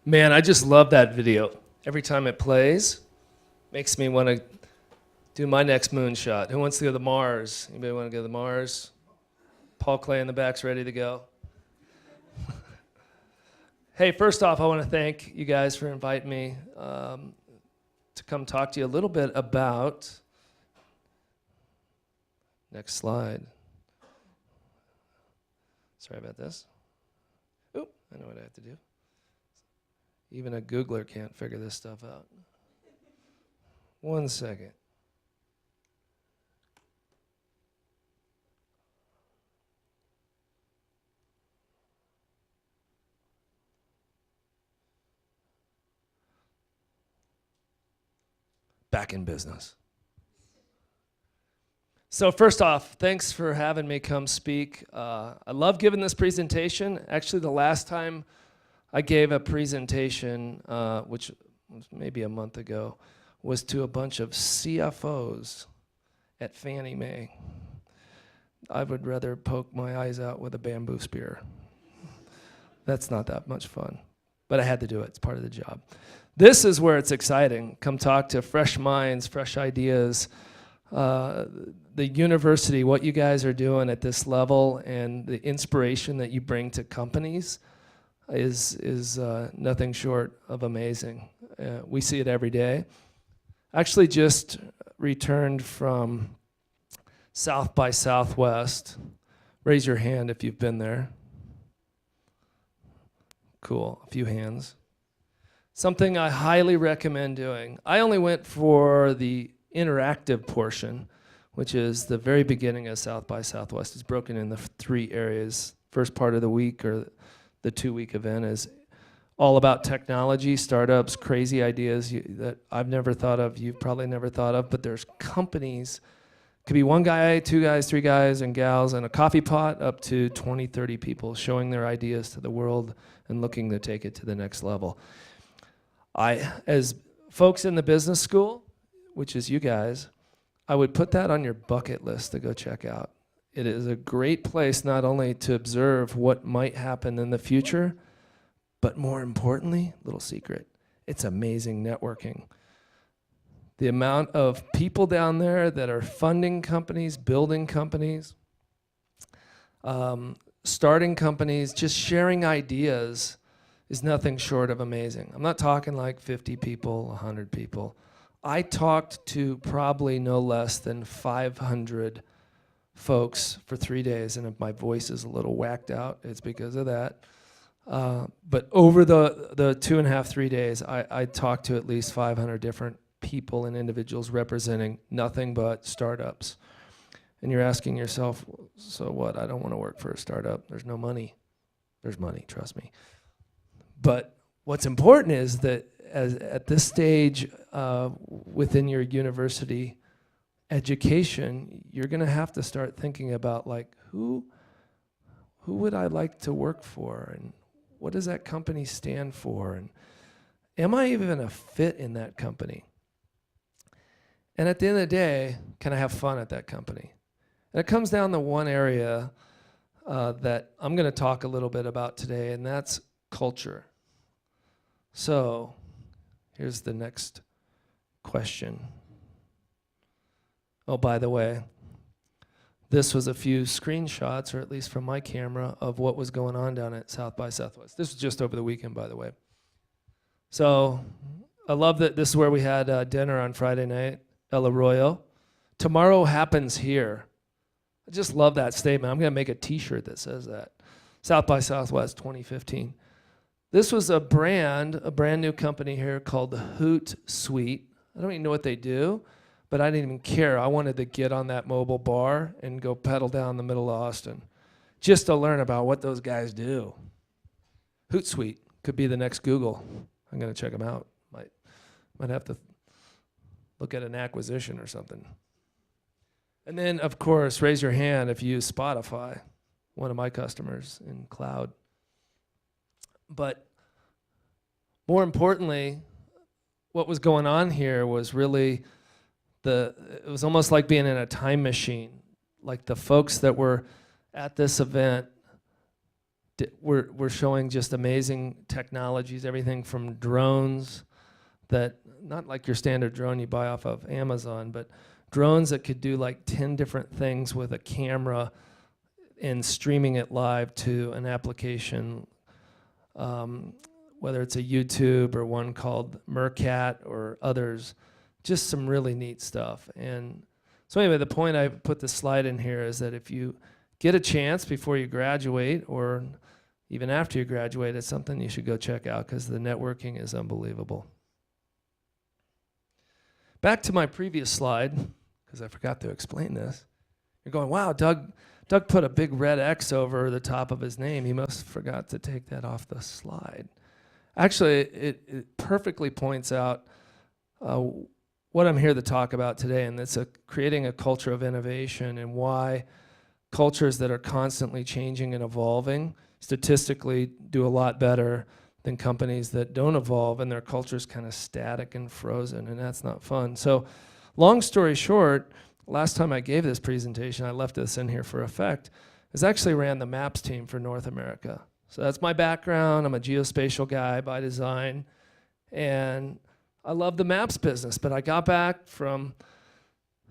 Man, I just love that video. Every time it plays, makes me want to do my next moonshot. Who wants to go to Mars? Anybody want to go to Mars? Paul Clay in the back's ready to go. Hey, first off, I want to thank you guys for inviting me to come talk to you a little bit about, next slide. Sorry about this. Oop, I know what I have to do. Even a Googler can't figure this stuff out. 1 second. Back in business. So first off, thanks for having me come speak. I love giving this presentation. Actually, the last time I gave a presentation, which was maybe a month ago, was to a bunch of CFOs at Fannie Mae. I would rather poke my eyes out with a bamboo spear. That's not that much fun, but I had to do it. It's part of the job. This is where it's exciting. Come talk to fresh minds, fresh ideas. The university, what you guys are doing at this level and the inspiration that you bring to companies is nothing short of amazing. We see it every day. Actually just returned from South by Southwest. Raise your hand if you've been there. Cool, a few hands. Something I highly recommend doing. I only went for the interactive portion, which is the very beginning of South by Southwest. It's broken into 3 areas. First part of the week, or the 2-week event, is all about technology, startups, crazy ideas that I've never thought of, you've probably never thought of, but there's companies, could be 1 guy, 2 guys, 3 guys and gals in a coffee pot, up to 20, 30 people showing their ideas to the world and looking to take it to the next level. As folks in the business school, which is you guys, I would put that on your bucket list to go check out. It is a great place not only to observe what might happen in the future, but more importantly, little secret, it's amazing networking. The amount of people down there that are funding companies, building companies, starting companies, just sharing ideas is nothing short of amazing. I'm not talking like 50 people, 100 people. I talked to probably no less than 500 folks for 3 days, and if my voice is a little whacked out, it's because of that. But over the 2.5, 3 days, I talked to at least 500 different people and individuals representing nothing but startups. And you're asking yourself, so what? I don't want to work for a startup. There's no money. There's money, trust me. But what's important is that at this stage within your university education, you're going to have to start thinking about, like, who would I like to work for, and what does that company stand for, and am I even a fit in that company? And at the end of the day, can I have fun at that company? And it comes down to one area that I'm going to talk a little bit about today, and that's culture. So here's the next question. Oh, by the way, this was a few screenshots, or at least from my camera, of what was going on down at South by Southwest. This was just over the weekend, by the way. So I love that this is where we had dinner on Friday night, El Arroyo. Tomorrow happens here. I just love that statement. I'm going to make a t-shirt that says that. South by Southwest 2015. This was a brand new company here called Hootsuite. I don't even know what they do, but I didn't even care. I wanted to get on that mobile bar and go pedal down the middle of Austin just to learn about what those guys do. Hootsuite could be the next Google. I'm going to check them out. Might have to look at an acquisition or something. And then, of course, raise your hand if you use Spotify, one of my customers in cloud. But more importantly, what was going on here was really it was almost like being in a time machine. Like the folks that were at this event we're showing just amazing technologies, everything from drones that, not like your standard drone you buy off of Amazon, but drones that could do like 10 different things with a camera and streaming it live to an application, whether it's a YouTube or one called Meerkat or others, just some really neat stuff. And so anyway, the point I put this slide in here is that if you get a chance before you graduate or even after you graduate, it's something you should go check out because the networking is unbelievable. Back to my previous slide, because I forgot to explain this. You're going, wow, Doug put a big red X over the top of his name. He must have forgot to take that off the slide. Actually, it perfectly points out what I'm here to talk about today, and it's creating a culture of innovation and why cultures that are constantly changing and evolving statistically do a lot better than companies that don't evolve and their culture's kind of static and frozen, and that's not fun. So long story short, last time I gave this presentation, I left this in here for effect, is actually ran the maps team for North America. So that's my background. I'm a geospatial guy by design, and I love the maps business, but I got back from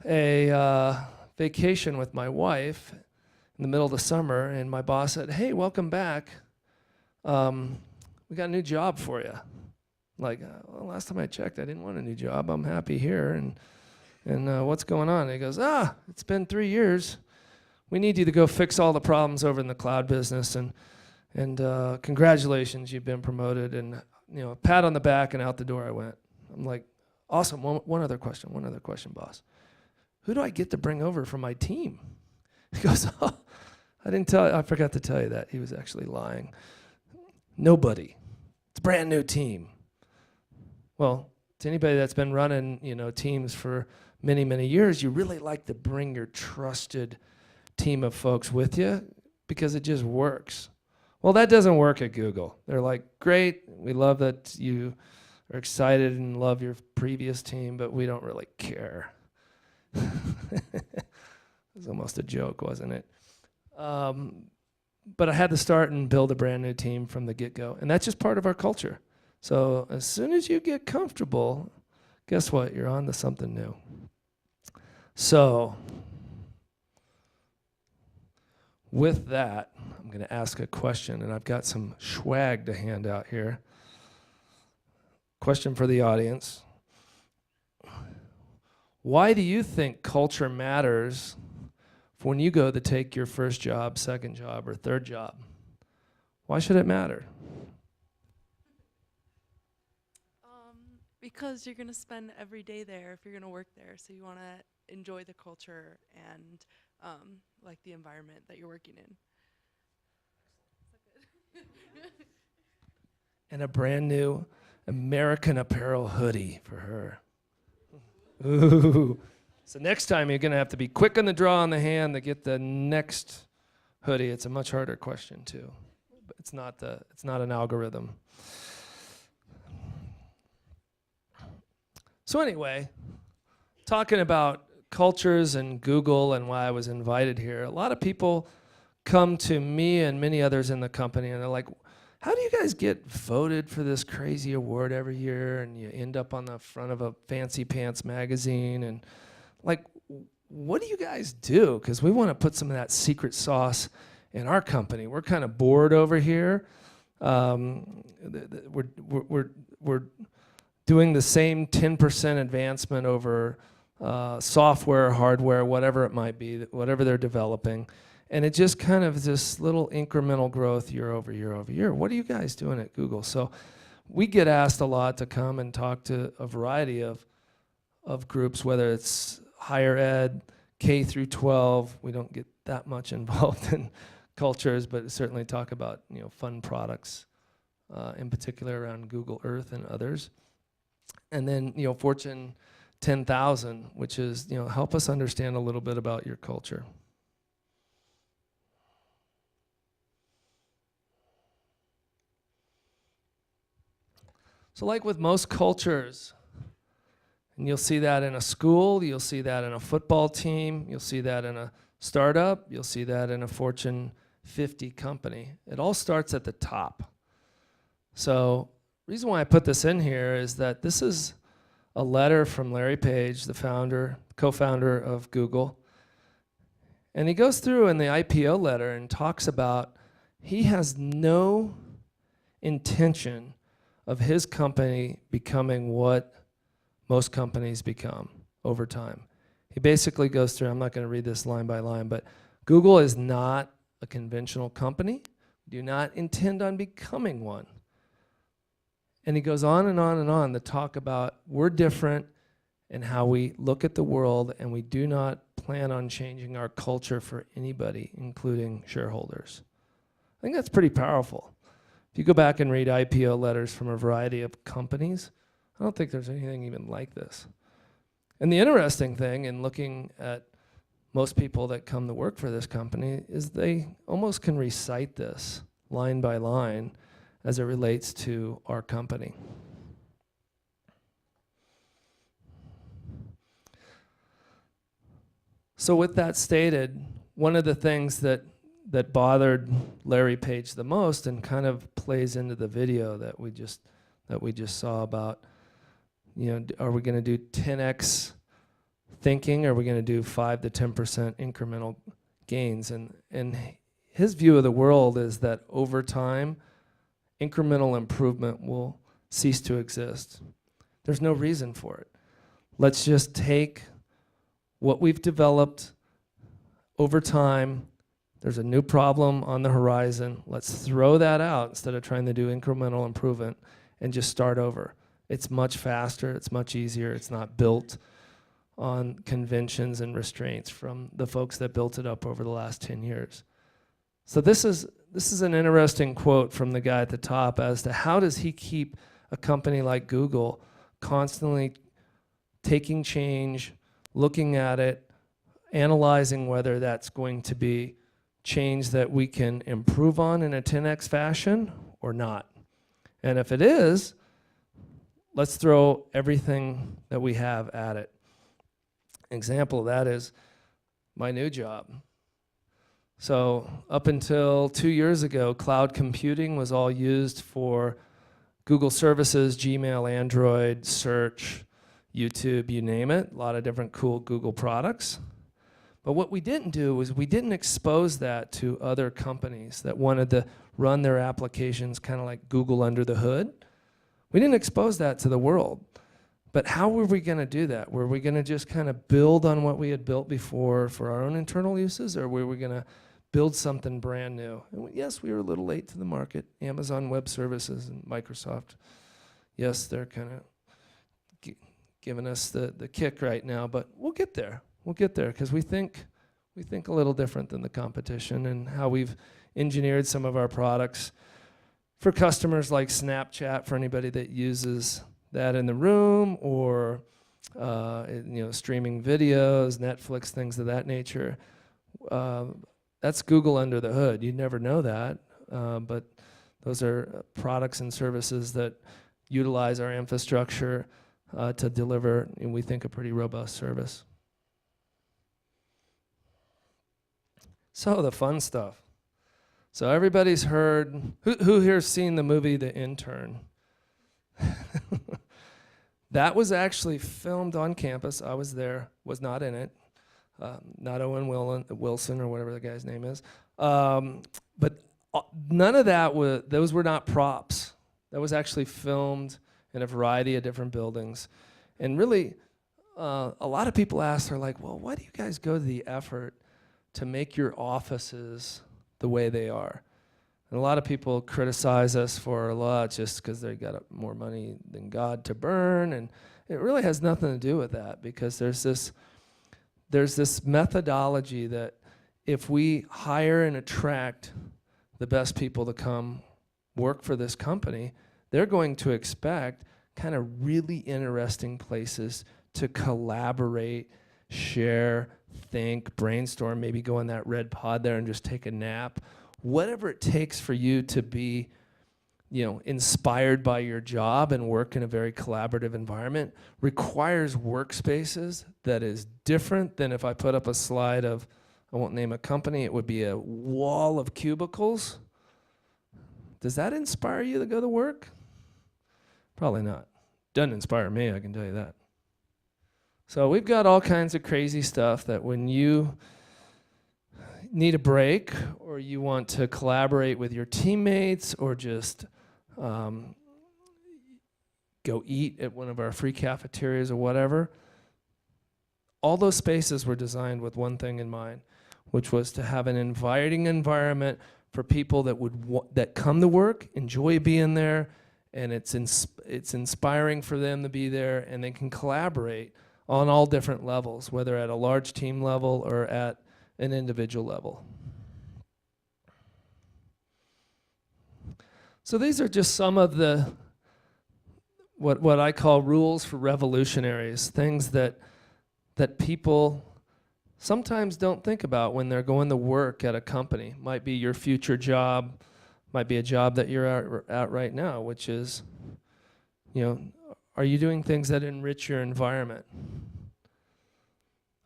a vacation with my wife in the middle of the summer, and my boss said, hey, welcome back. We got a new job for you. Like, well, last time I checked, I didn't want a new job. I'm happy here, and what's going on? And he goes, it's been 3 years. We need you to go fix all the problems over in the cloud business, and congratulations, you've been promoted, and pat on the back, and out the door I went. I'm like, awesome. One other question, boss. Who do I get to bring over from my team? He goes, oh, I forgot to tell you that. He was actually lying. Nobody. It's a brand new team. Well, to anybody that's been running, teams for many, many years, you really like to bring your trusted team of folks with you because it just works. Well, that doesn't work at Google. They're like, great, we love that you are excited and love your previous team, but we don't really care. It was almost a joke, wasn't it? But I had to start and build a brand new team from the get-go, and that's just part of our culture. So as soon as you get comfortable, guess what? You're on to something new. So with that, I'm going to ask a question, and I've got some swag to hand out here. Question for the audience. Why do you think culture matters when you go to take your first job, second job, or third job? Why should it matter? Because you're going to spend every day there if you're going to work there. So you want to enjoy the culture and like the environment that you're working in. And a brand new American Apparel hoodie for her. Ooh. So next time you're going to have to be quick on the draw on the hand to get the next hoodie. It's a much harder question too. But it's not an algorithm. So anyway, talking about cultures and Google and why I was invited here, a lot of people come to me and many others in the company and they're like, how do you guys get voted for this crazy award every year and you end up on the front of a fancy pants magazine? And like, what do you guys do? Because we want to put some of that secret sauce in our company. We're kind of bored over here. We're doing the same 10% advancement over software, hardware, whatever it might be, whatever they're developing. And it just kind of this little incremental growth year over year over year. What are you guys doing at Google? So we get asked a lot to come and talk to a variety of groups, whether it's higher ed, K through 12. We don't get that much involved in cultures, but certainly talk about fun products, in particular around Google Earth and others. And then Fortune 10,000, which is help us understand a little bit about your culture. So like with most cultures, and you'll see that in a school, you'll see that in a football team, you'll see that in a startup, you'll see that in a Fortune 50 company. It all starts at the top. So the reason why I put this in here is that this is a letter from Larry Page, the founder, co-founder of Google. And he goes through in the IPO letter and talks about he has no intention of his company becoming what most companies become over time. He basically goes through, I'm not going to read this line by line, but Google is not a conventional company. We do not intend on becoming one. And he goes on and on and on to talk about we're different in how we look at the world, and we do not plan on changing our culture for anybody, including shareholders. I think that's pretty powerful. If you go back and read IPO letters from a variety of companies, I don't think there's anything even like this. And the interesting thing in looking at most people that come to work for this company is they almost can recite this line by line as it relates to our company. So with that stated, one of the things that bothered Larry Page the most, and kind of plays into the video that we just saw about, you know, are we going to do 10x thinking? Or are we going to do 5 to 10% incremental gains? And his view of the world is that over time, incremental improvement will cease to exist. There's no reason for it. Let's just take what we've developed over time. There's a new problem on the horizon. Let's throw that out instead of trying to do incremental improvement and just start over. It's much faster, it's much easier, it's not built on conventions and restraints from the folks that built it up over the last 10 years. So this is an interesting quote from the guy at the top as to how does he keep a company like Google constantly taking change, looking at it, analyzing whether that's going to be change that we can improve on in a 10x fashion or not. And if it is, let's throw everything that we have at it. An example of that is my new job. So up until 2 years ago, cloud computing was all used for Google services, Gmail, Android, search, YouTube, you name it, a lot of different cool Google products. But what we didn't do was we didn't expose that to other companies that wanted to run their applications kind of like Google under the hood. We didn't expose that to the world. But how were we going to do that? Were we going to just kind of build on what we had built before for our own internal uses, or were we going to build something brand new? And yes, we were a little late to the market. Amazon Web Services and Microsoft, yes, they're kind of giving us the kick right now, but we'll get there. We'll get there because we think a little different than the competition, and how we've engineered some of our products for customers like Snapchat, for anybody that uses that in the room, or streaming videos, Netflix, things of that nature. That's Google under the hood. You'd never know that, but those are products and services that utilize our infrastructure to deliver, and we think, a pretty robust service. So the fun stuff. So everybody's heard, who here's seen the movie The Intern? That was actually filmed on campus. I was there, was not in it. Not Owen Wilson or whatever the guy's name is. But none of that those were not props. That was actually filmed in a variety of different buildings. And really, a lot of people ask, they're like, well, why do you guys go to the effort to make your offices the way they are? And a lot of people criticize us for a lot just because they got more money than God to burn. And it really has nothing to do with that, because there's this methodology that if we hire and attract the best people to come work for this company, they're going to expect kind of really interesting places to collaborate, share, think, brainstorm, maybe go in that red pod there and just take a nap. Whatever it takes for you to be, inspired by your job and work in a very collaborative environment requires workspaces that is different than if I put up a slide of I won't name a company, it would be a wall of cubicles. Does that inspire you to go to work? Probably not. Doesn't inspire me, I can tell you that. So we've got all kinds of crazy stuff that when you need a break or you want to collaborate with your teammates or just go eat at one of our free cafeterias or whatever, all those spaces were designed with one thing in mind, which was to have an inviting environment for people that that come to work, enjoy being there, and it's inspiring for them to be there, and they can collaborate on all different levels, whether at a large team level or at an individual level. So these are just some of the what I call rules for revolutionaries, things that people sometimes don't think about when they're going to work at a company. Might be your future job, might be a job that you're at right now, which is, are you doing things that enrich your environment?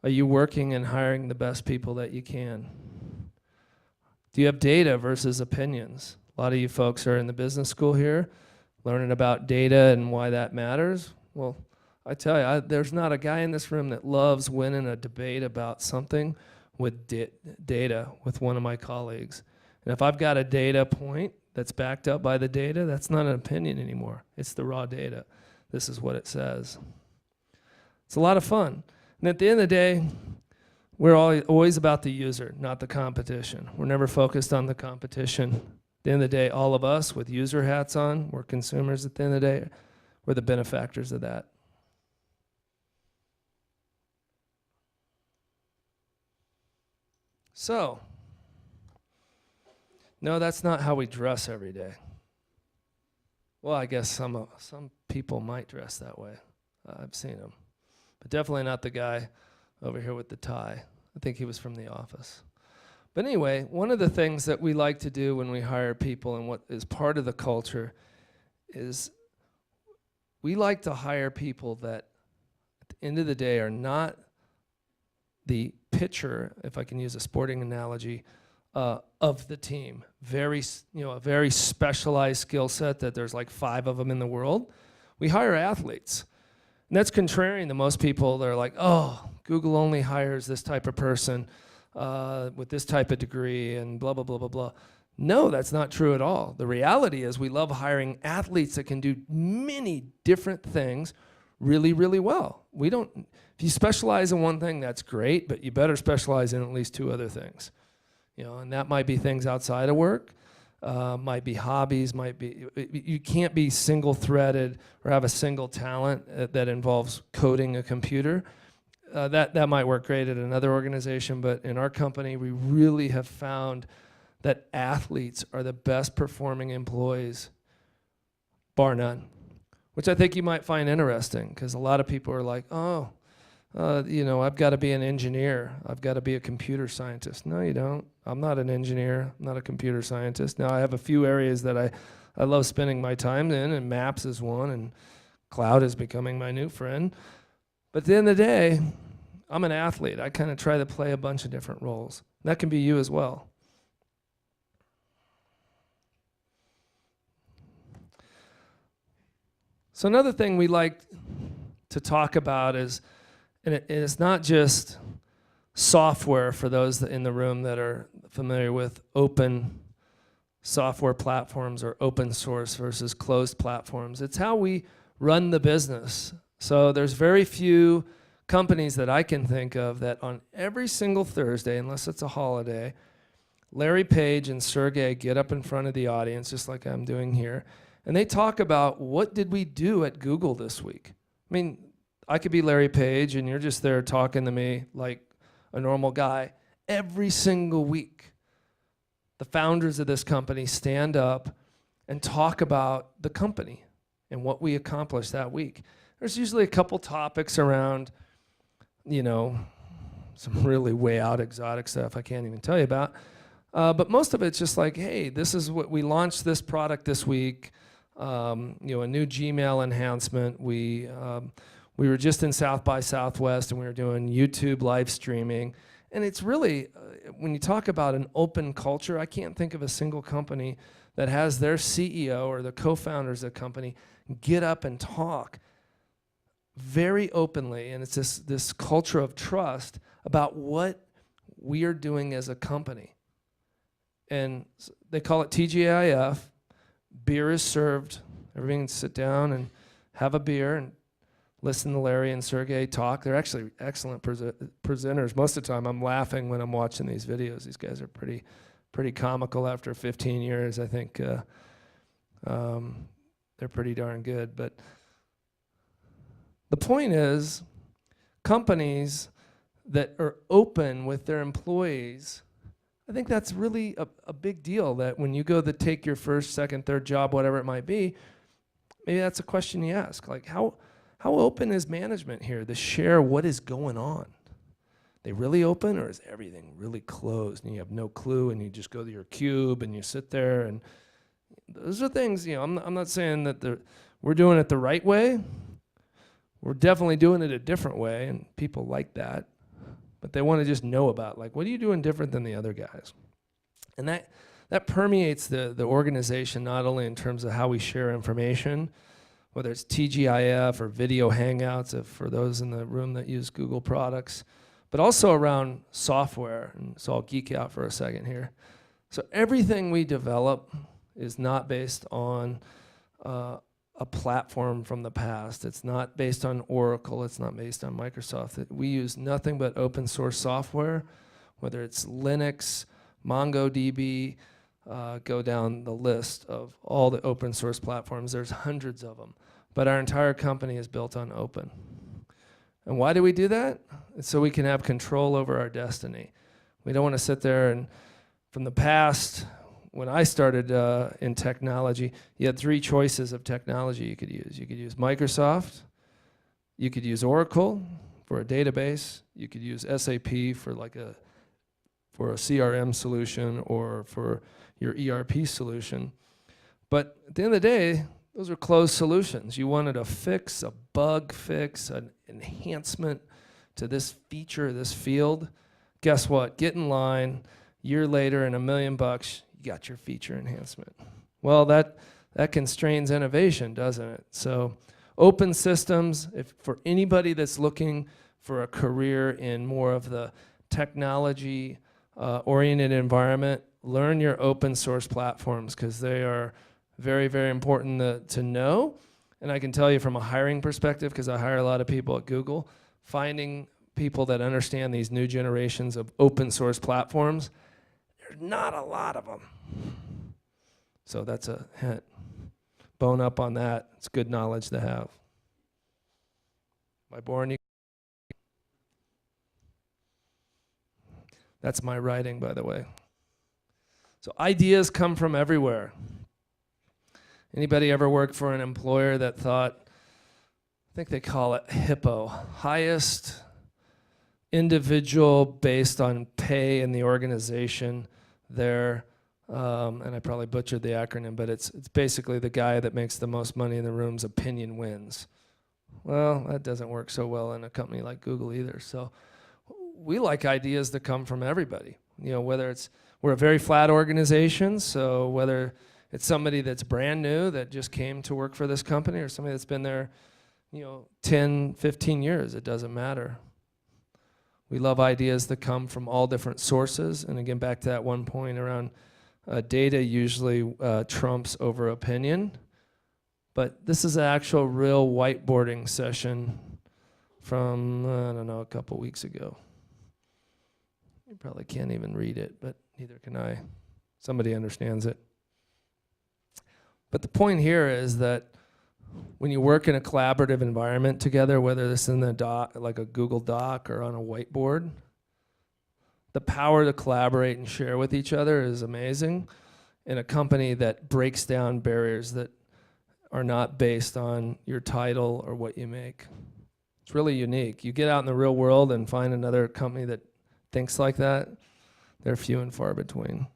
Are you working and hiring the best people that you can? Do you have data versus opinions? A lot of you folks are in the business school here, learning about data and why that matters. Well, I tell you, there's not a guy in this room that loves winning a debate about something with data with one of my colleagues. And if I've got a data point that's backed up by the data, that's not an opinion anymore. It's the raw data. This is what it says. It's a lot of fun. And at the end of the day, we're always about the user, not the competition. We're never focused on the competition. At the end of the day, all of us with user hats on, we're consumers at the end of the day, we're the benefactors of that. So, no, that's not how we dress every day. Well, I guess some people might dress that way. I've seen them. But definitely not the guy over here with the tie. I think he was from The Office. But anyway, one of the things that we like to do when we hire people and what is part of the culture is we like to hire people that at the end of the day are not the pitcher, if I can use a sporting analogy, of the team. A very specialized skill set that there's like 5 of them in the world. We hire athletes. And that's contrarian to most people. They're like, oh, Google only hires this type of person with this type of degree and blah, blah, blah, blah, blah. No, that's not true at all. The reality is we love hiring athletes that can do many different things really, really well. If you specialize in one thing, that's great, but you better specialize in at least 2 other things. And that might be things outside of work, might be hobbies, you can't be single-threaded or have a single talent that involves coding a computer. That might work great at another organization, but in our company, we really have found that athletes are the best performing employees, bar none, which I think you might find interesting, because a lot of people are like, I've got to be an engineer. I've got to be a computer scientist. No, you don't. I'm not an engineer. I'm not a computer scientist. Now, I have a few areas that I love spending my time in, and maps is one, and cloud is becoming my new friend. But at the end of the day, I'm an athlete. I kind of try to play a bunch of different roles. That can be you as well. So another thing we like to talk about is, and it's not just software for those in the room that are familiar with open software platforms or open source versus closed platforms. It's how we run the business. So there's very few companies that I can think of that on every single Thursday, unless it's a holiday, Larry Page and Sergey get up in front of the audience, just like I'm doing here, and they talk about, what did we do at Google this week? I mean, I could be Larry Page and you're just there talking to me like a normal guy. Every single week, the founders of this company stand up and talk about the company and what we accomplished that week. There's usually a couple topics around, some really way out exotic stuff I can't even tell you about. But most of it's just like, hey, this is what we launched this product this week. A new Gmail enhancement. We were just in South by Southwest and we were doing YouTube live streaming. And it's really, when you talk about an open culture, I can't think of a single company that has their CEO or the co-founders of the company get up and talk very openly, and it's this culture of trust about what we are doing as a company. And they call it TGIF. Beer is served. Everybody can sit down and have a beer and listen to Larry and Sergey talk. They're actually excellent presenters. Most of the time I'm laughing when I'm watching these videos. These guys are pretty comical after 15 years. I think they're pretty darn good. But the point is, companies that are open with their employees, I think that's really a big deal, that when you go to take your first, second, third job, whatever it might be, maybe that's a question you ask. Like, how open is management here to share what is going on? They really open, or is everything really closed and you have no clue and you just go to your cube and you sit there? And those are things, I'm not saying that we're doing it the right way. We're definitely doing it a different way, and people like that. But they want to just know about, like, what are you doing different than the other guys? And that permeates the organization, not only in terms of how we share information, whether it's TGIF or video hangouts, for those in the room that use Google products, but also around software. And so I'll geek out for a second here. So everything we develop is not based on a platform from the past. It's not based on Oracle. It's not based on Microsoft. We use nothing but open source software, whether it's Linux, MongoDB, go down the list of all the open source platforms. There's hundreds of them. But our entire company is built on open. And why do we do that? It's so we can have control over our destiny. We don't want to sit there and, from the past, when I started in technology, you had 3 choices of technology you could use. You could use Microsoft, you could use Oracle for a database, you could use SAP for a CRM solution or for your ERP solution. But at the end of the day, those are closed solutions. You wanted a fix, a bug fix, an enhancement to this feature, this field. Guess what? Get in line. Year later, and $1 million, you got your feature enhancement. Well, that constrains innovation, doesn't it? So open systems, for anybody that's looking for a career in more of the technology oriented environment, learn your open source platforms, because they are very, very important to know. And I can tell you from a hiring perspective, because I hire a lot of people at Google, finding people that understand these new generations of open source platforms, there's not a lot of them. So that's a hint. Bone up on that. It's good knowledge to have. Am I boring you? That's my writing, by the way. So ideas come from everywhere. Anybody ever worked for an employer that thought, I think they call it HIPPO, highest individual based on pay in the organization there, and I probably butchered the acronym, but it's basically the guy that makes the most money in the room's opinion wins. Well, that doesn't work so well in a company like Google either. So we like ideas that come from everybody. Whether we're a very flat organization, so whether it's somebody that's brand new that just came to work for this company, or somebody that's been there 10, 15 years, it doesn't matter. We love ideas that come from all different sources. And again, back to that one point around data usually trumps over opinion. But this is an actual real whiteboarding session from, I don't know, a couple weeks ago. You probably can't even read it, but neither can I. Somebody understands it. But the point here is that when you work in a collaborative environment together, whether this is in the doc, like a Google Doc or on a whiteboard, the power to collaborate and share with each other is amazing in a company that breaks down barriers that are not based on your title or what you make. It's really unique. You get out in the real world and find another company that thinks like that, they're few and far between.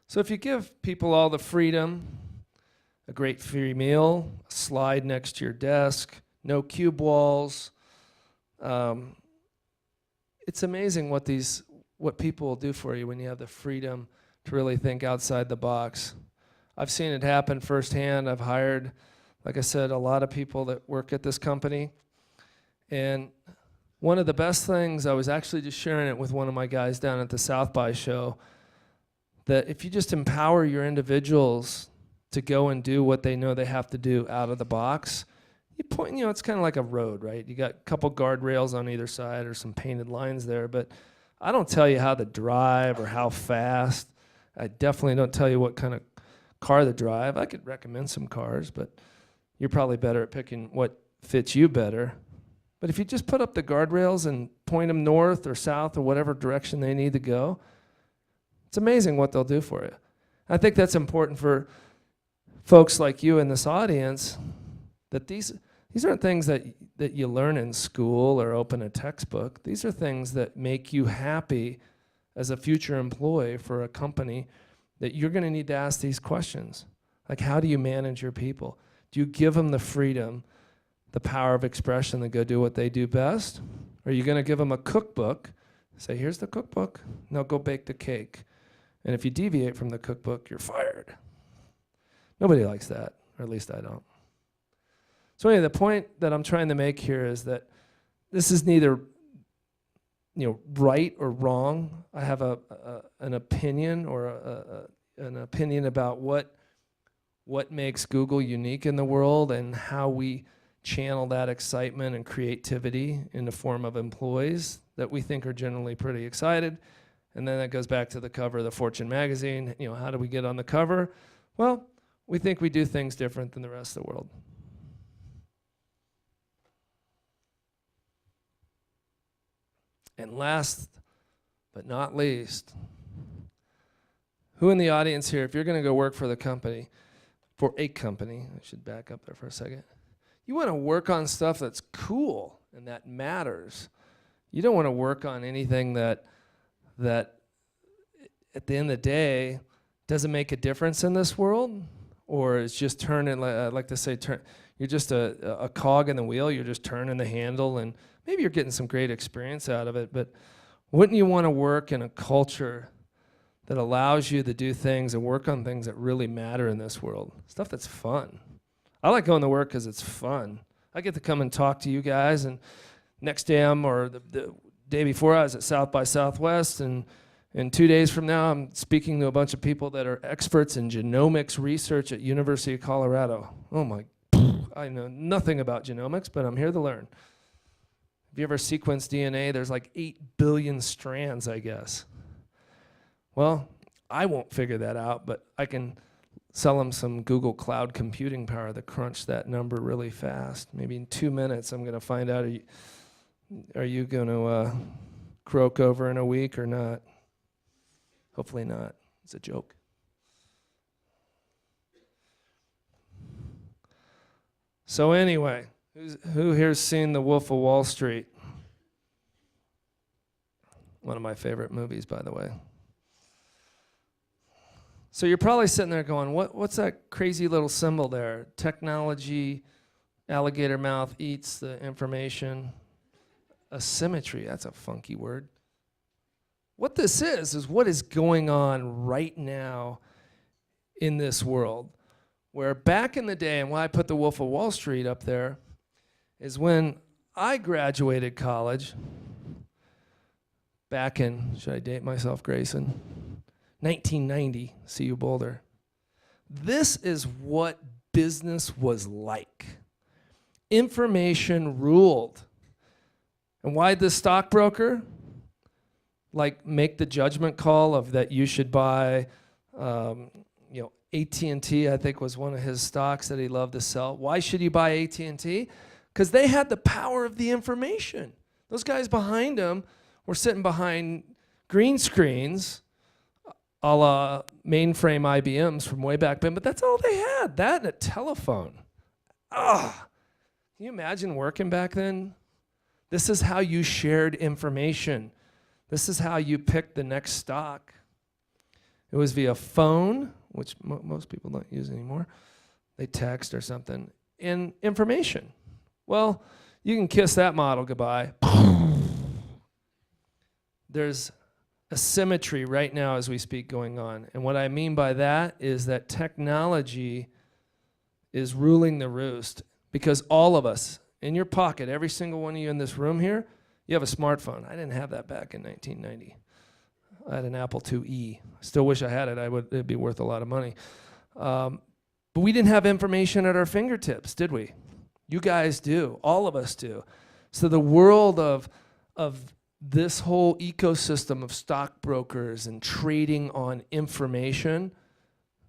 So if you give people all the freedom, a great free meal, a slide next to your desk, no cube walls. It's amazing what people will do for you when you have the freedom to really think outside the box. I've seen it happen firsthand. I've hired, like I said, a lot of people that work at this company. And one of the best things, I was actually just sharing it with one of my guys down at the South by show, that if you just empower your individuals to go and do what they know they have to do out of the box, it's kind of like a road, right? You got a couple guardrails on either side or some painted lines there, but I don't tell you how to drive or how fast. I definitely don't tell you what kind of car to drive. I could recommend some cars, but you're probably better at picking what fits you better. But if you just put up the guardrails and point them north or south or whatever direction they need to go, it's amazing what they'll do for you. I think that's important for folks like you in this audience, that these aren't things that you learn in school or open a textbook. These are things that make you happy as a future employee for a company, that you're going to need to ask these questions. Like, how do you manage your people? Do you give them the freedom, the power of expression to go do what they do best? Or are you going to give them a cookbook, say, here's the cookbook, now go bake the cake. And if you deviate from the cookbook, you're fired. Nobody likes that, or at least I don't. So anyway, the point that I'm trying to make here is that this is neither right or wrong. I have an opinion or an opinion about what makes Google unique in the world and how we channel that excitement and creativity in the form of employees that we think are generally pretty excited. And then that goes back to the cover of the Fortune magazine. How do we get on the cover? Well, we think we do things different than the rest of the world. And last but not least, who in the audience here, if you're going to go work for a company, I should back up there for a second, you want to work on stuff that's cool and that matters. You don't want to work on anything that at the end of the day doesn't make a difference in this world, or is just turning, I like to say, you're just a cog in the wheel, you're just turning the handle, and maybe you're getting some great experience out of it, but wouldn't you want to work in a culture that allows you to do things and work on things that really matter in this world? Stuff that's fun. I like going to work because it's fun. I get to come and talk to you guys, and next day or the day before I was at South by Southwest, and 2 days from now I'm speaking to a bunch of people that are experts in genomics research at University of Colorado. Oh my, I know nothing about genomics, but I'm here to learn. Have you ever sequenced DNA? There's like 8 billion strands, I guess. Well, I won't figure that out, but I can sell them some Google Cloud computing power to crunch that number really fast. Maybe in 2 minutes I'm going to find out, are you going to croak over in a week or not? Hopefully not. It's a joke. So anyway, who here's seen The Wolf of Wall Street? One of my favorite movies, by the way. So you're probably sitting there going, what's that crazy little symbol there? Technology, alligator mouth eats the information. Asymmetry, that's a funky word. What this is what is going on right now in this world. Where back in the day, and why I put The Wolf of Wall Street up there, is when I graduated college, back in, should I date myself, Grayson? 1990, CU Boulder. This is what business was like. Information ruled. And why did the stockbroker make the judgment call of that you should buy, AT&T, I think was one of his stocks that he loved to sell. Why should you buy AT&T? Because they had the power of the information. Those guys behind him were sitting behind green screens, a la mainframe IBMs from way back then, but that's all they had, that and a telephone. Can you imagine working back then? This is how you shared information. This is how you picked the next stock. It was via phone, which most people don't use anymore. They text or something. And information. Well, you can kiss that model goodbye. There's a symmetry right now as we speak going on. And what I mean by that is that technology is ruling the roost, because all of us, in your pocket, every single one of you in this room here, you have a smartphone. I didn't have that back in 1990. I had an Apple IIe. Still wish I had it. It'd be worth a lot of money. But we didn't have information at our fingertips, did we? You guys do. All of us do. So the world of this whole ecosystem of stockbrokers and trading on information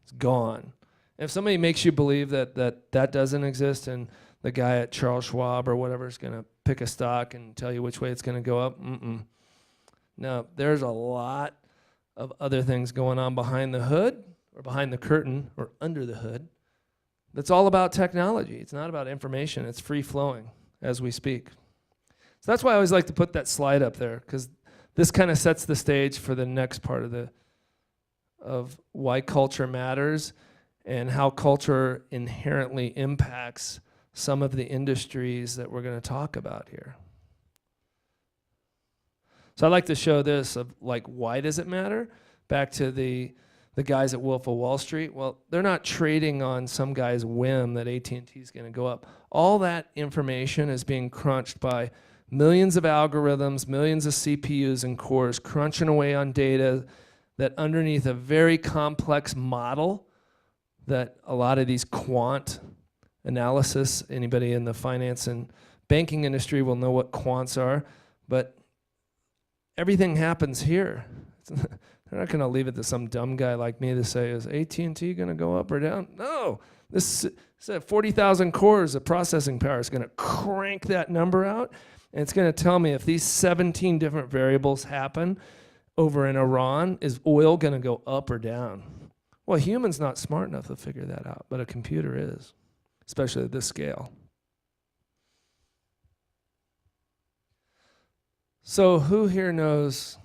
is gone. If somebody makes you believe that doesn't exist, and the guy at Charles Schwab or whatever is going to pick a stock and tell you which way it's going to go up, no, there's a lot of other things going on behind the hood or behind the curtain or under the hood. That's all about technology. It's not about information. It's free flowing as we speak. So that's why I always like to put that slide up there, because this kind of sets the stage for the next part of why culture matters and how culture inherently impacts some of the industries that we're going to talk about here. So I'd like to show this of like, why does it matter? Back to the guys at Wolf of Wall Street. Well, they're not trading on some guy's whim that AT&T is going to go up. All that information is being crunched by millions of algorithms, millions of CPUs and cores crunching away on data that underneath a very complex model that a lot of these quant analysis, anybody in the finance and banking industry will know what quants are, but everything happens here. They're not going to leave it to some dumb guy like me to say, is AT&T going to go up or down? No. This 40,000 cores of processing power is going to crank that number out, and it's going to tell me if these 17 different variables happen over in Iran, is oil going to go up or down? Well, a human's not smart enough to figure that out, but a computer is, especially at this scale. So who here knows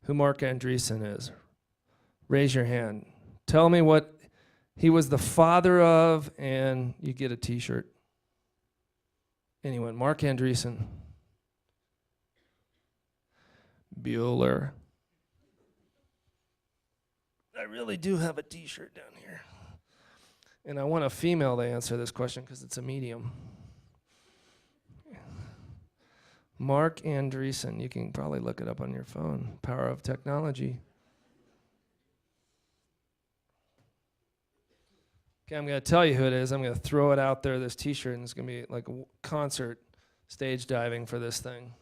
who Mark Andreessen is? Raise your hand. Tell me what he was the father of, and you get a t-shirt. Anyone? Mark Andreessen. Bueller. I really do have a t-shirt down here. And I want a female to answer this question because it's a medium. Mark Andreessen. You can probably look it up on your phone. Power of technology. Okay, I'm going to tell you who it is. I'm going to throw it out there, this t-shirt, and it's going to be like a concert stage diving for this thing.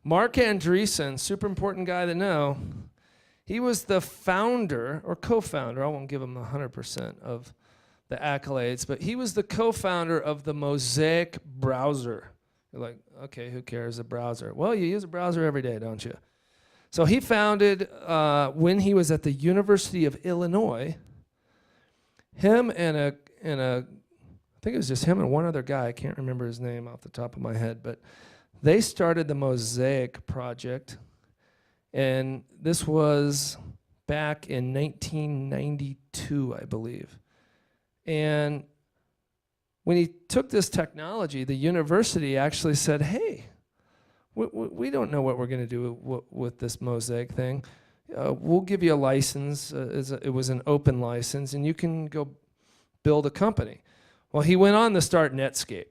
Mark Andreessen, super important guy to know. He was the founder or co-founder, I won't give him 100% of the accolades, but he was the co-founder of the Mosaic browser. You're like, okay, who cares, a browser? Well, you use a browser every day, don't you? So he founded, when he was at the University of Illinois, him and I think it was just him and one other guy, I can't remember his name off the top of my head, but they started the Mosaic project, and this was back in 1992, I believe. And when he took this technology, the university actually said, hey, we don't know what we're going to do with this Mosaic thing. We'll give you a license. It was an open license, and you can go build a company. Well, he went on to start Netscape.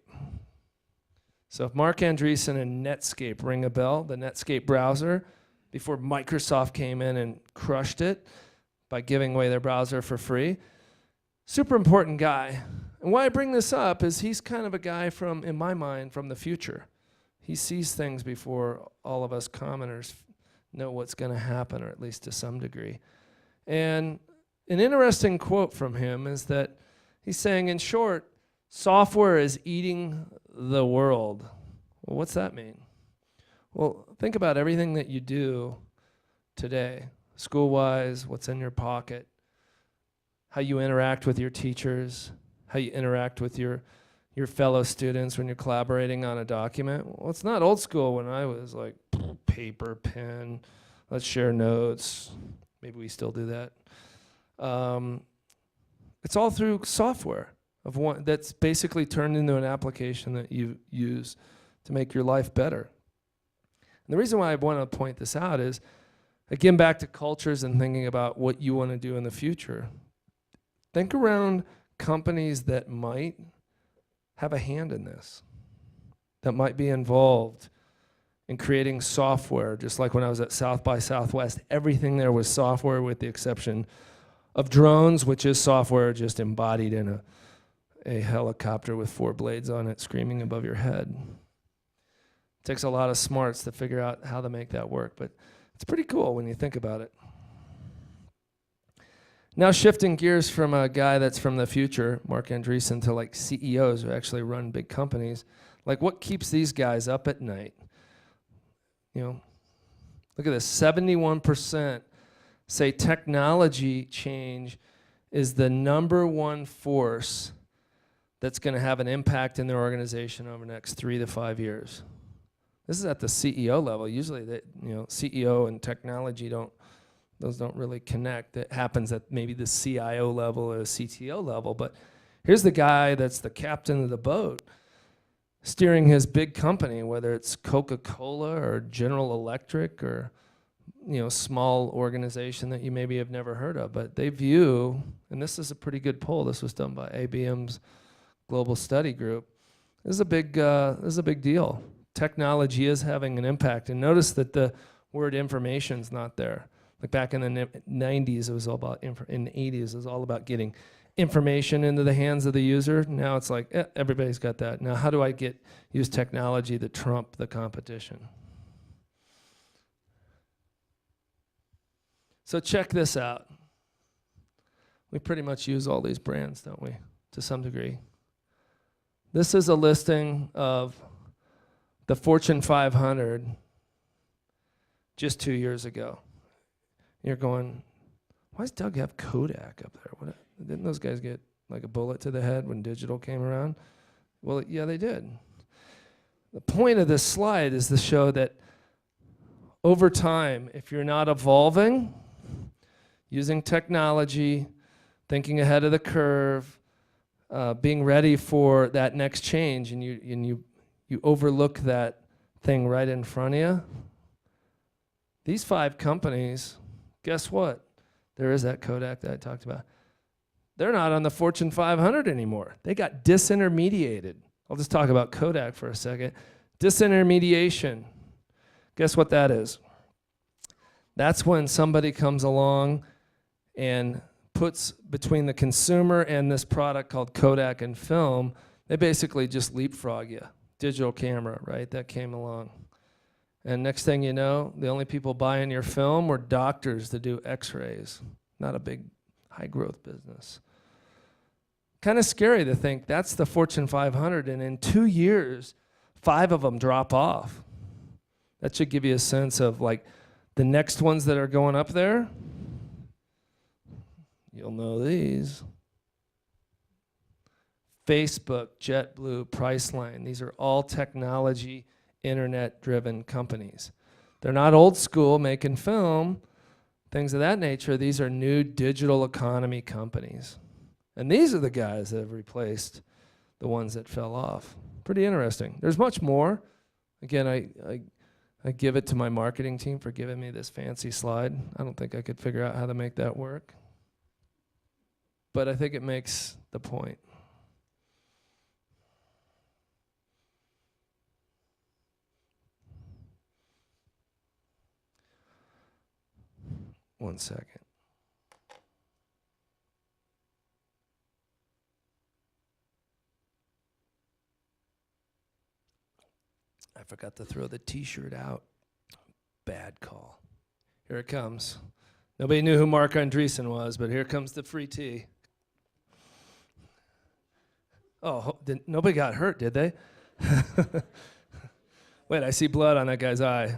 So if Mark Andreessen and Netscape ring a bell, the Netscape browser, before Microsoft came in and crushed it by giving away their browser for free, super important guy. And why I bring this up is he's kind of a guy from, in my mind, from the future. He sees things before all of us commoners know what's going to happen, or at least to some degree. And an interesting quote from him is that he's saying, in short, software is eating the world. Well, what's that mean? Well, think about everything that you do today, school-wise, what's in your pocket, how you interact with your teachers, how you interact with your fellow students when you're collaborating on a document. Well, it's not old school when I was like paper, pen, let's share notes. Maybe we still do that. It's all through software, of one that's basically turned into an application that you use to make your life better. And the reason why I want to point this out is, again, back to cultures and thinking about what you want to do in the future. Think around companies that might have a hand in this, that might be involved in creating software. Just like when I was at South by Southwest, everything there was software with the exception of drones, which is software just embodied in a helicopter with 4 blades on it screaming above your head. It takes a lot of smarts to figure out how to make that work, but it's pretty cool when you think about it. Now shifting gears from a guy that's from the future, Mark Andreessen, to like CEOs who actually run big companies. Like, what keeps these guys up at night? You know, look at this, 71% say technology change is the #1 force that's going to have an impact in their organization over the next 3 to 5 years. This is at the CEO level. Usually, CEO and technology don't really connect. It happens at maybe the CIO level or the CTO level. But here's the guy that's the captain of the boat, steering his big company, whether it's Coca-Cola or General Electric or small organization that you maybe have never heard of. But they view, and this is a pretty good poll. This was done by ABM's Global Study Group. This is a big deal. Technology is having an impact, and notice that the word information's not there. Like back in the 90s, it was all about, in the 80s, it was all about getting information into the hands of the user. Now it's like, everybody's got that. Now how do I use technology to trump the competition? So check this out. We pretty much use all these brands, don't we, to some degree? This is a listing of the Fortune 500 just 2 years ago. You're going, why does Doug have Kodak up there? Didn't those guys get like a bullet to the head when digital came around? Well, yeah, they did. The point of this slide is to show that over time, if you're not evolving, using technology, thinking ahead of the curve, being ready for that next change, and you overlook that thing right in front of you, these 5 companies, guess what? There is that Kodak that I talked about. They're not on the Fortune 500 anymore. They got disintermediated. I'll just talk about Kodak for a second. Disintermediation. Guess what that is? That's when somebody comes along and puts between the consumer and this product called Kodak and film, they basically just leapfrog you. Digital camera, right? That came along. And next thing you know, the only people buying your film were doctors to do x-rays. Not a big high growth business. Kind of scary to think that's the Fortune 500, and in 2 years, 5 of them drop off. That should give you a sense of like the next ones that are going up there. You'll know these. Facebook, JetBlue, Priceline. These are all technology, internet-driven companies. They're not old school making film, things of that nature. These are new digital economy companies. And these are the guys that have replaced the ones that fell off. Pretty interesting. There's much more. Again, I give it to my marketing team for giving me this fancy slide. I don't think I could figure out how to make that work. But I think it makes the point. One second. I forgot to throw the t-shirt out. Bad call. Here it comes. Nobody knew who Mark Andreessen was, but here comes the free tee. Oh, nobody got hurt, did they? Wait, I see blood on that guy's eye.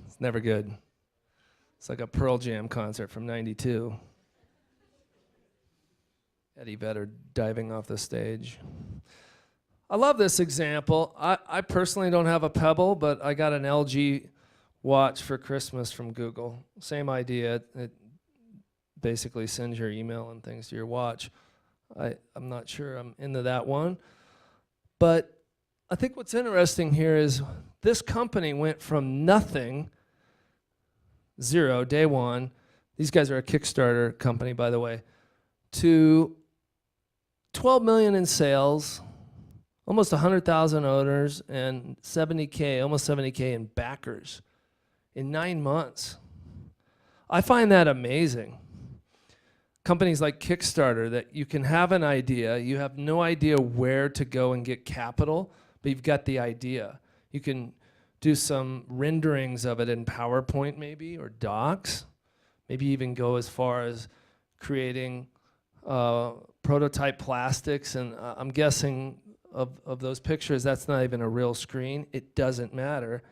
It's never good. It's like a Pearl Jam concert from '92. Eddie Vedder diving off the stage. I love this example. I personally don't have a Pebble, but I got an LG watch for Christmas from Google. Same idea. It basically sends your email and things to your watch. I'm not sure I'm into that one. But I think what's interesting here is this company went from nothing, zero, day one. These guys are a Kickstarter company, by the way, to 12 million in sales, almost 100,000 owners, and 70K, almost 70K in backers in 9 months. I find that amazing. Companies like Kickstarter, that you can have an idea, you have no idea where to go and get capital, but you've got the idea. You can do some renderings of it in PowerPoint maybe, or docs. Maybe even go as far as creating prototype plastics, and I'm guessing of those pictures, that's not even a real screen. It doesn't matter.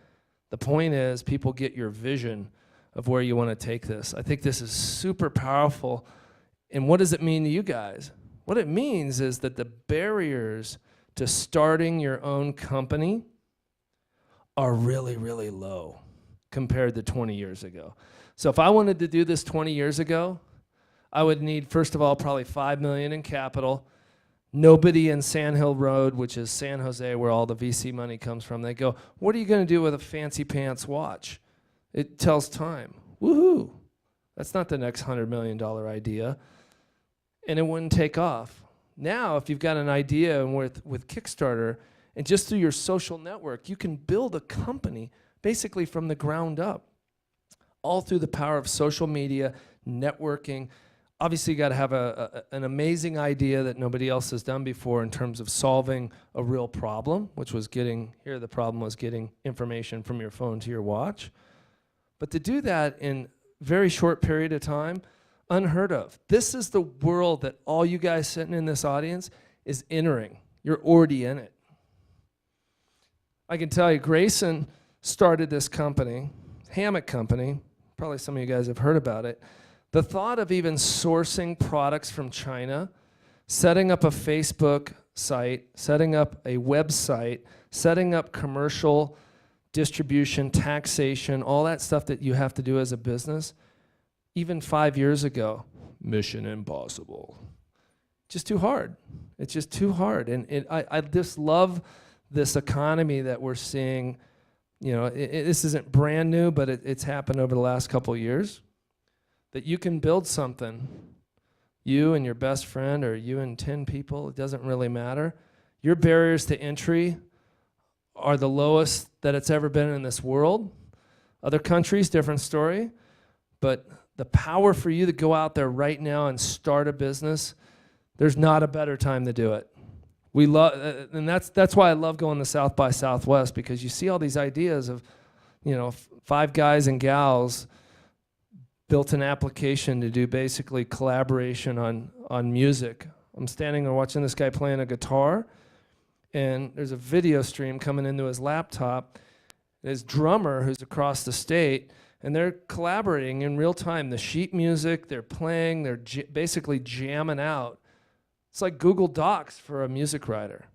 The point is, people get your vision of where you want to take this. I think this is super powerful. And what does it mean to you guys? What it means is that the barriers to starting your own company are really, really low compared to 20 years ago. So if I wanted to do this 20 years ago, I would need, first of all, probably $5 million in capital. Nobody in Sand Hill Road, which is San Jose, where all the VC money comes from, they go, what are you going to do with a fancy pants watch? It tells time. Woohoo! That's not the next $100 million idea. And it wouldn't take off. Now, if you've got an idea and with Kickstarter, and just through your social network, you can build a company basically from the ground up, all through the power of social media, networking. Obviously, you got to have an amazing idea that nobody else has done before in terms of solving a real problem, which was the problem was getting information from your phone to your watch. But to do that in a very short period of time, unheard of. This is the world that all you guys sitting in this audience is entering. You're already in it. I can tell you, Grayson started this company, hammock company. Probably some of you guys have heard about it. The thought of even sourcing products from China, setting up a Facebook site, setting up a website, setting up commercial distribution, taxation, all that stuff that you have to do as a business, even 5 years ago, mission impossible. Just too hard. It's just too hard. And I just love this economy that we're seeing. You know, this isn't brand new, but it's happened over the last couple of years. That you can build something, you and your best friend, or you and 10 people, it doesn't really matter. Your barriers to entry are the lowest that it's ever been in this world. Other countries, different story. But the power for you to go out there right now and start a business, there's not a better time to do it. We love, and that's why I love going to South by Southwest, because you see all these ideas of, you know, 5 guys and gals built an application to do basically collaboration on music. I'm standing there watching this guy playing a guitar, and there's a video stream coming into his laptop. His drummer, who's across the state, and they're collaborating in real time. The sheet music, they're playing, they're basically jamming out. It's like Google Docs for a music writer.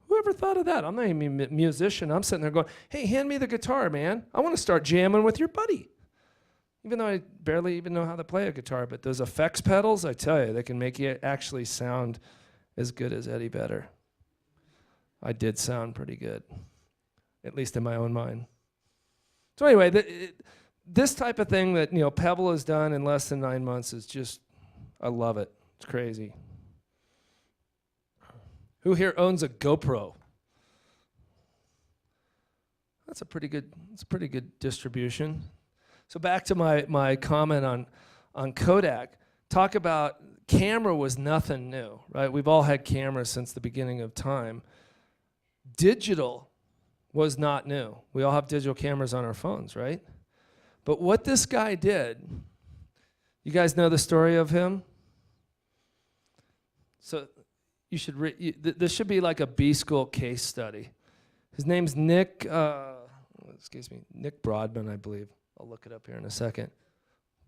Whoever thought of that? I'm not even a musician. I'm sitting there going, hey, hand me the guitar, man. I want to start jamming with your buddy. Even though I barely even know how to play a guitar, but those effects pedals, I tell you, they can make you actually sound as good as Eddie Vedder. I did sound pretty good, at least in my own mind. So anyway, this type of thing that, you know, Pebble has done in less than 9 months is just, I love it. It's crazy. Who here owns a GoPro? That's a pretty good distribution. So back to my comment on Kodak. Talk about camera was nothing new, right? We've all had cameras since the beginning of time. Digital was not new. We all have digital cameras on our phones, right? But what this guy did, you guys know the story of him? So you should this should be like a B school case study. His name's Nick Broadman, I believe. I'll look it up here in a second.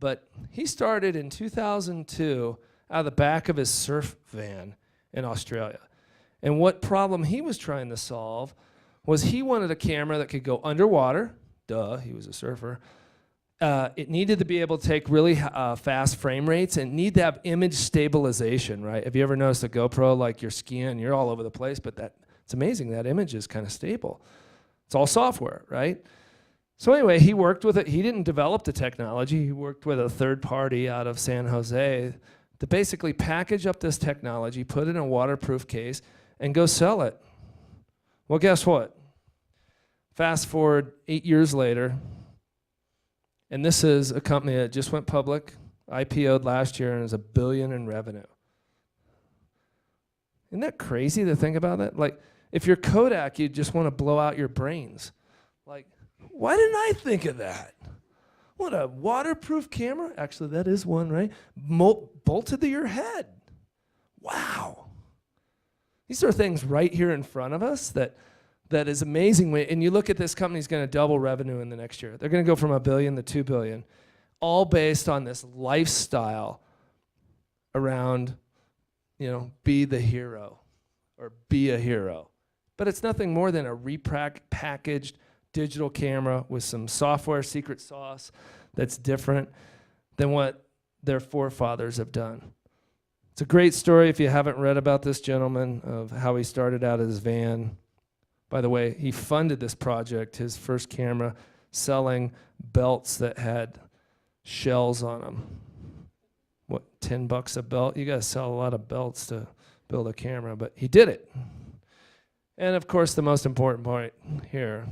But he started in 2002 out of the back of his surf van in Australia. And what problem he was trying to solve was he wanted a camera that could go underwater, duh, he was a surfer, It needed to be able to take really fast frame rates and need to have image stabilization, right? Have you ever noticed a GoPro, like you're skiing, you're all over the place, but it's amazing, that image is kind of stable. It's all software, right? So anyway, he worked with it. He didn't develop the technology. He worked with a third party out of San Jose to basically package up this technology, put it in a waterproof case, and go sell it. Well, guess what? Fast forward 8 years later, and this is a company that just went public, IPO'd last year, and is $1 billion in revenue. Isn't that crazy to think about that? Like, if you're Kodak, you just want to blow out your brains. Like, why didn't I think of that? What, a waterproof camera? Actually, that is one, right? Bolted to your head. Wow. These are things right here in front of us that is amazing. And you look at this company's going to double revenue in the next year. They're going to go from $1 billion to $2 billion, all based on this lifestyle around, be the hero or be a hero. But it's nothing more than a repackaged digital camera with some software secret sauce that's different than what their forefathers have done. It's a great story if you haven't read about this gentleman, of how he started out his van. By the way, he funded this project, his first camera, selling belts that had shells on them. What, $10 a belt? You gotta sell a lot of belts to build a camera, but he did it. And of course, the most important point here,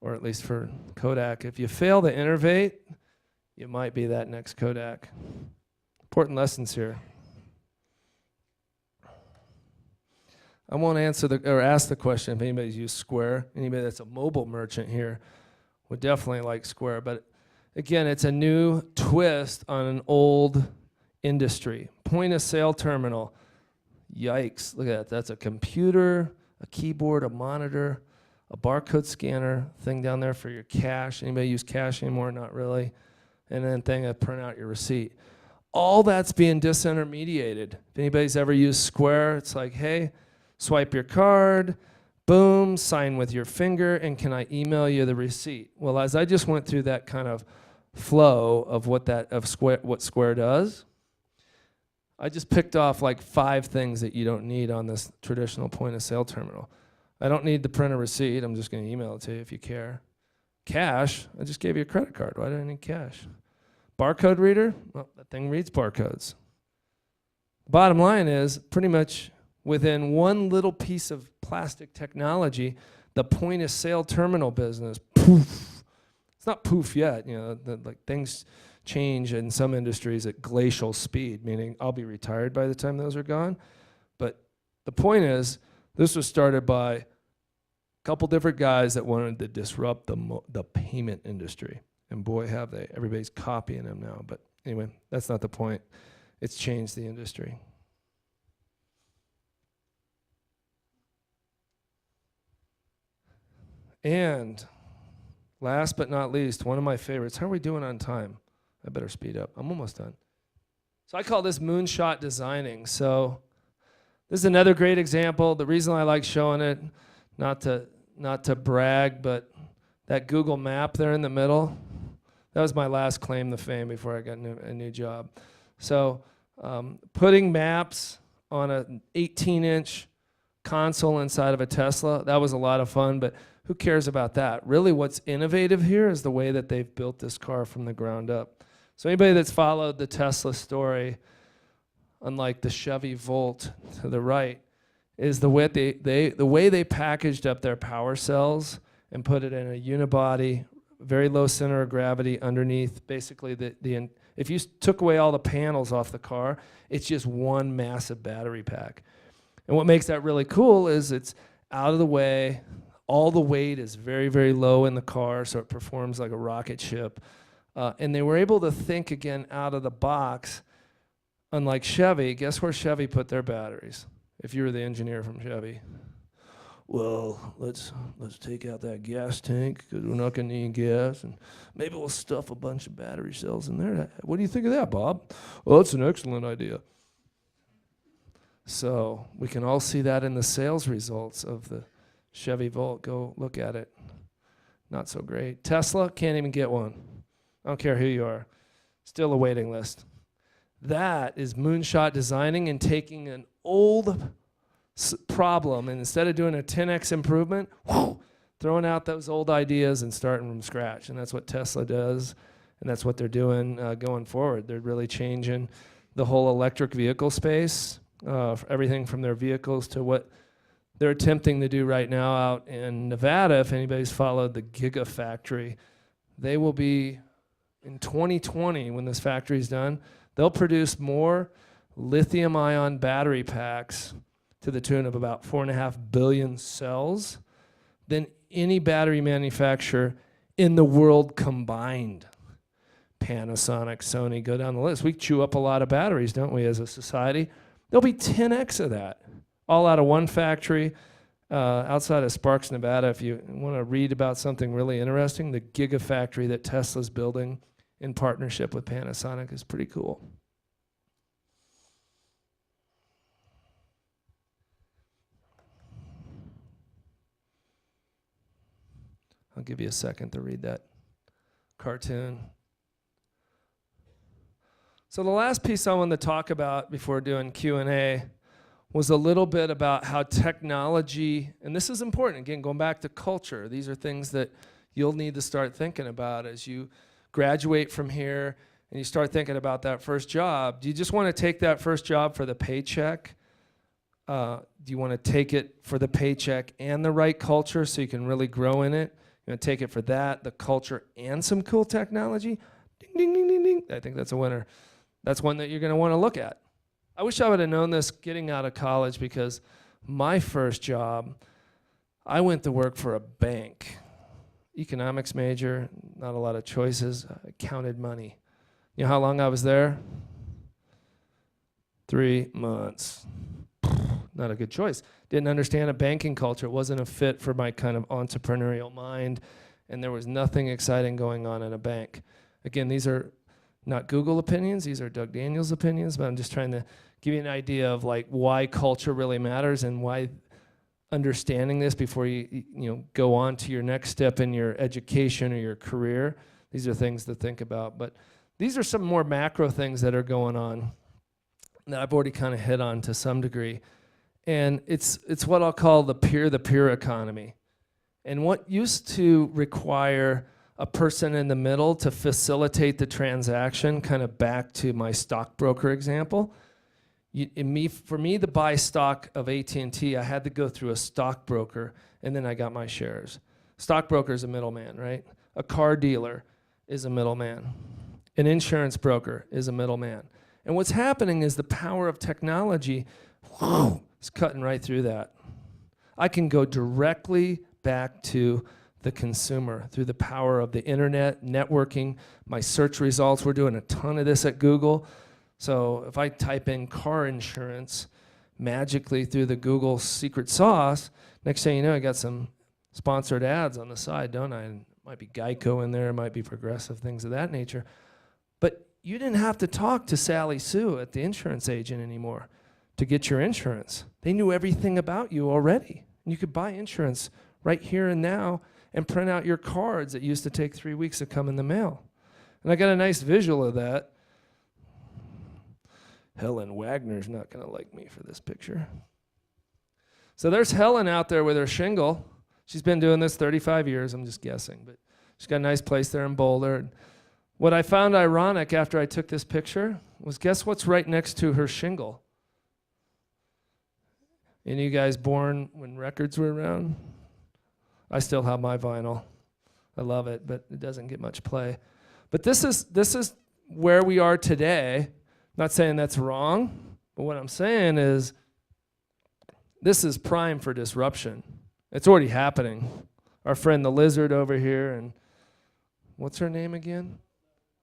or at least for Kodak, if you fail to innovate, you might be that next Kodak. Important lessons here. I won't ask the question if anybody's used Square. Anybody that's a mobile merchant here would definitely like Square. But again, it's a new twist on an old industry. Point of sale terminal. Yikes, look at that. That's a computer, a keyboard, a monitor, a barcode scanner, thing down there for your cash. Anybody use cash anymore? Not really. And then thing to print out your receipt. All that's being disintermediated. If anybody's ever used Square, it's like, hey, swipe your card, boom, sign with your finger, and can I email you the receipt? Well, as I just went through that kind of flow of what Square does, I just picked off like 5 things that you don't need on this traditional point of sale terminal. I don't need to print a receipt. I'm just going to email it to you if you care. Cash, I just gave you a credit card. Why do I need cash? Barcode reader, well, that thing reads barcodes. Bottom line is, pretty much within one little piece of plastic technology, the point of sale terminal business, poof. It's not poof yet, like things change in some industries at glacial speed, meaning I'll be retired by the time those are gone. But the point is, this was started by a couple different guys that wanted to disrupt the payment industry. And boy, have they. Everybody's copying them now. But anyway, that's not the point. It's changed the industry. And last but not least, one of my favorites. How are we doing on time? I better speed up. I'm almost done. So I call this moonshot designing. So this is another great example. The reason I like showing it, not to brag, but that Google map there in the middle, that was my last claim to fame before I got a new job. So putting maps on an 18-inch console inside of a Tesla, that was a lot of fun, but who cares about that? Really what's innovative here is the way that they've built this car from the ground up. So anybody that's followed the Tesla story, unlike the Chevy Volt to the right, is the way they packaged up their power cells and put it in a unibody, very low center of gravity underneath. Basically, if you took away all the panels off the car, it's just one massive battery pack. And what makes that really cool is it's out of the way. All the weight is very, very low in the car, so it performs like a rocket ship. And they were able to think again out of the box. Unlike Chevy, guess where Chevy put their batteries? If you were the engineer from Chevy. Well, let's take out that gas tank because we're not going to need gas, and maybe we'll stuff a bunch of battery cells in there. What do you think of that, Bob? Well, that's an excellent idea. So we can all see that in the sales results of the Chevy Volt. Go look at it. Not so great. Tesla, can't even get one. I don't care who you are. Still a waiting list. That is Moonshot designing and taking an old problem, and instead of doing a 10x improvement, throwing out those old ideas and starting from scratch. And that's what Tesla does, and that's what they're doing going forward. They're really changing the whole electric vehicle space, everything from their vehicles to what they're attempting to do right now out in Nevada. If anybody's followed the Gigafactory, they will be, in 2020, when this factory's done, they'll produce more lithium-ion battery packs to the tune of about 4.5 billion cells than any battery manufacturer in the world combined. Panasonic, Sony, go down the list. We chew up a lot of batteries, don't we, as a society? There'll be 10x of that, all out of one factory outside of Sparks, Nevada. If you want to read about something really interesting, the Gigafactory that Tesla's building in partnership with Panasonic is pretty cool. I'll give you a second to read that cartoon. So the last piece I wanted to talk about before doing Q&A was a little bit about how technology, and this is important, again, going back to culture. These are things that you'll need to start thinking about as you graduate from here and you start thinking about that first job. Do you just want to take that first job for the paycheck? Do you want to take it for the paycheck and the right culture so you can really grow in it? You want to take it for that, the culture, and some cool technology? Ding, ding, ding, ding, ding. I think that's a winner. That's one that you're going to want to look at. I wish I would have known this getting out of college, because my first job, I went to work for a bank. Economics major, not a lot of choices. I counted money. You know how long I was there? 3 months. Not a good choice. Didn't understand a banking culture. It wasn't a fit for my kind of entrepreneurial mind, and there was nothing exciting going on in a bank. Again, these are not Google opinions. These are Doug Daniels' opinions, but I'm just trying to give you an idea of like why culture really matters and why understanding this before you go on to your next step in your education or your career. These are things to think about. But these are some more macro things that are going on that I've already kind of hit on to some degree. And it's what I'll call the peer-to-peer economy. And what used to require a person in the middle to facilitate the transaction, kind of back to my stockbroker example, for me to buy stock of AT&T, I had to go through a stockbroker, and then I got my shares. Stockbroker is a middleman, right? A car dealer is a middleman. An insurance broker is a middleman. And what's happening is the power of technology is cutting right through that. I can go directly back to the consumer through the power of the internet, networking, my search results. We're doing a ton of this at Google. So if I type in car insurance magically through the Google secret sauce, next thing you know, I got some sponsored ads on the side, don't I? And it might be Geico in there, it might be Progressive, things of that nature. But you didn't have to talk to Sally Sue at the insurance agent anymore to get your insurance. They knew everything about you already. And you could buy insurance right here and now and print out your cards that used to take 3 weeks to come in the mail. And I got a nice visual of that. Helen Wagner's not going to like me for this picture. So there's Helen out there with her shingle. She's been doing this 35 years, I'm just guessing, but she's got a nice place there in Boulder. What I found ironic after I took this picture was, guess what's right next to her shingle? Any of you guys born when records were around? I still have my vinyl. I love it, but it doesn't get much play. But this is where we are today. Not saying that's wrong, but what I'm saying is this is prime for disruption. It's already happening. Our friend the lizard over here, and what's her name again?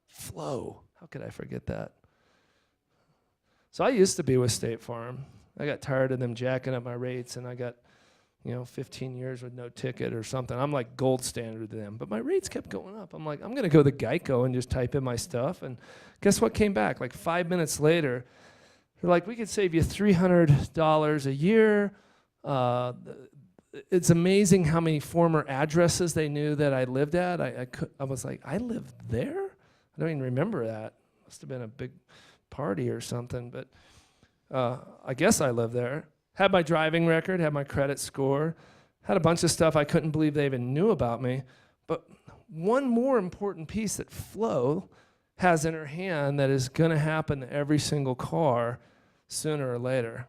Flo. How could I forget that? So I used to be with State Farm. I got tired of them jacking up my rates, and I got 15 years with no ticket or something. I'm like gold standard to them. But my rates kept going up. I'm like, I'm going to go to Geico and just type in my stuff. And guess what came back? Like 5 minutes later, they're like, we could save you $300 a year. It's amazing how many former addresses they knew that I lived at. I was like, I live there? I don't even remember that. Must have been a big party or something, but I guess I lived there. Had my driving record, had my credit score, had a bunch of stuff I couldn't believe they even knew about me. But one more important piece that Flo has in her hand that is going to happen to every single car sooner or later.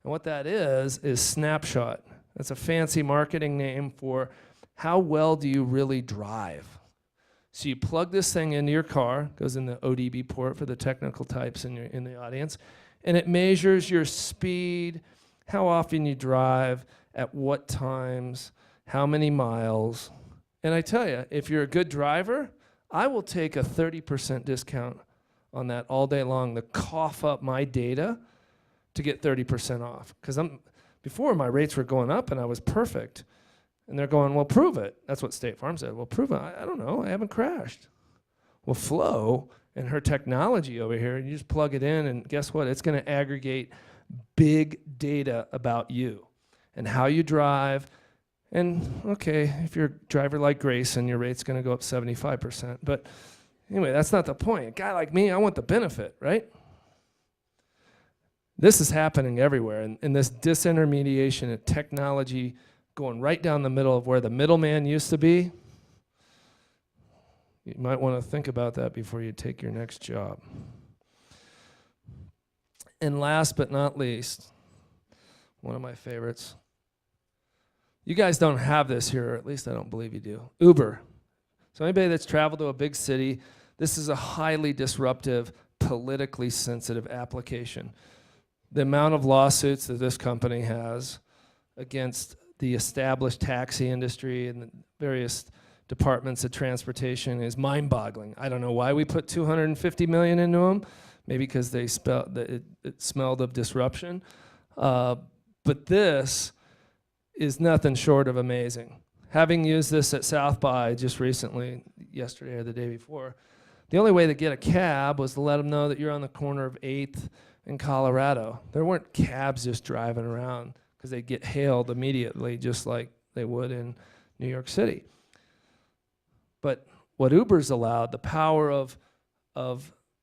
And what that is Snapshot. That's a fancy marketing name for how well do you really drive. So you plug this thing into your car, goes in the ODB port for the technical types in the audience, and it measures your speed, how often you drive, at what times, how many miles. And I tell you, if you're a good driver, I will take a 30% discount on that all day long to cough up my data to get 30% off. Because before my rates were going up and I was perfect. And they're going, well, prove it. That's what State Farm said. Well, prove it. I don't know. I haven't crashed. Well, Flo and her technology over here, you just plug it in, and guess what? It's going to aggregate big data about you and how you drive. And, okay, if you're a driver like Grayson, your rate's going to go up 75%. But anyway, that's not the point. A guy like me, I want the benefit, right? This is happening everywhere. And this disintermediation of technology going right down the middle of where the middleman used to be, you might want to think about that before you take your next job. And last but not least, one of my favorites. You guys don't have this here, or at least I don't believe you do. Uber. So anybody that's traveled to a big city, this is a highly disruptive, politically sensitive application. The amount of lawsuits that this company has against the established taxi industry and the various departments of transportation is mind-boggling. I don't know why we put $250 million into them. Maybe because it smelled of disruption. But this is nothing short of amazing. Having used this at South by just recently, yesterday or the day before, the only way to get a cab was to let them know that you're on the corner of 8th and Colorado. There weren't cabs just driving around, because they get hailed immediately, just like they would in New York City. But what Uber's allowed, the power of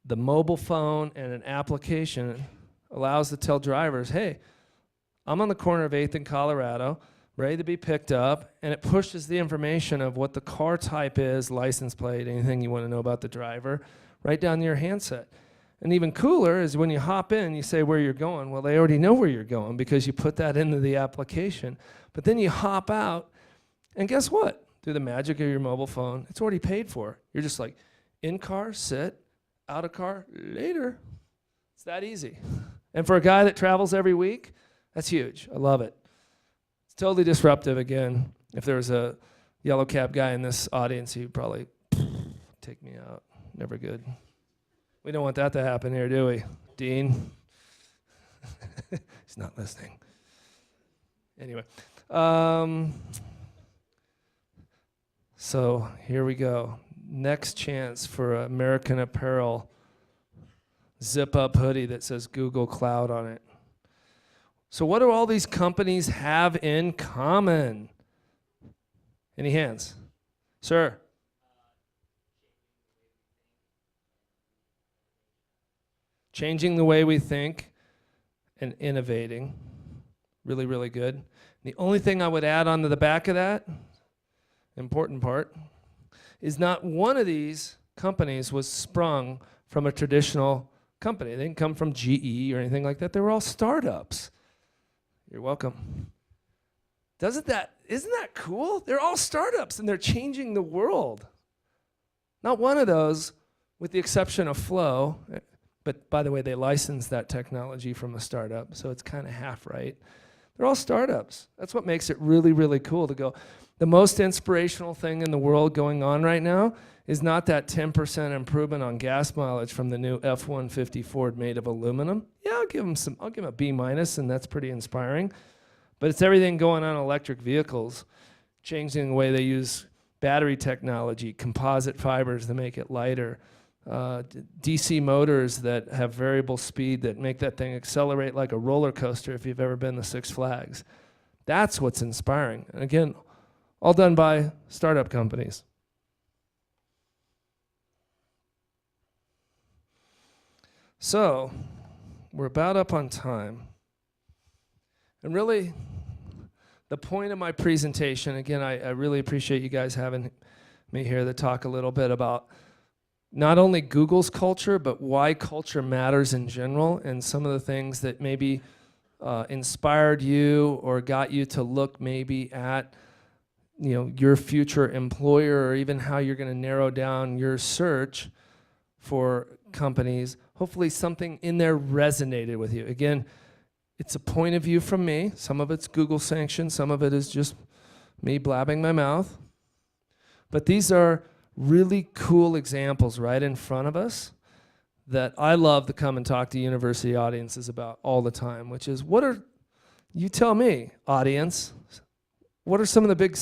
the mobile phone and an application, allows to tell drivers, hey, I'm on the corner of 8th in Colorado, ready to be picked up, and it pushes the information of what the car type is, license plate, anything you want to know about the driver, right down to your handset. And even cooler is when you hop in, you say where you're going. Well, they already know where you're going because you put that into the application. But then you hop out, and guess what? Through the magic of your mobile phone, it's already paid for. You're just like, in car, sit, out of car, later. It's that easy. And for a guy that travels every week, that's huge. I love it. It's totally disruptive. Again, if there was a yellow cab guy in this audience, he'd probably take me out. Never good. We don't want that to happen here, do we, Dean? He's not listening. Anyway, so here we go. Next chance for American Apparel zip-up hoodie that says Google Cloud on it. So what do all these companies have in common? Any hands? Sir? Changing the way we think and innovating. Really, really good. The only thing I would add on to the back of that, important part, is not one of these companies was sprung from a traditional company. They didn't come from GE or anything like that. They were all startups. You're welcome. Isn't that cool? They're all startups and they're changing the world. Not one of those, with the exception of Flow, but by the way, they licensed that technology from a startup, so it's kind of half right. They're all startups. That's what makes it really, really cool to go. The most inspirational thing in the world going on right now is not that 10% improvement on gas mileage from the new F-150 Ford made of aluminum. Yeah, I'll give them a B-, and that's pretty inspiring. But it's everything going on in electric vehicles, changing the way they use battery technology, composite fibers to make it lighter, DC motors that have variable speed that make that thing accelerate like a roller coaster if you've ever been to Six Flags. That's what's inspiring. And again, all done by startup companies. So, we're about up on time. And really, the point of my presentation, again, I really appreciate you guys having me here to talk a little bit about not only Google's culture, but why culture matters in general, and some of the things that maybe inspired you or got you to look maybe at your future employer, or even how you're going to narrow down your search for companies. Hopefully something in there resonated with you. Again, it's a point of view from me. Some of it's Google sanctioned, some of it is just me blabbing my mouth. But these are really cool examples right in front of us that I love to come and talk to university audiences about all the time, which is, you tell me, audience, what are some of the big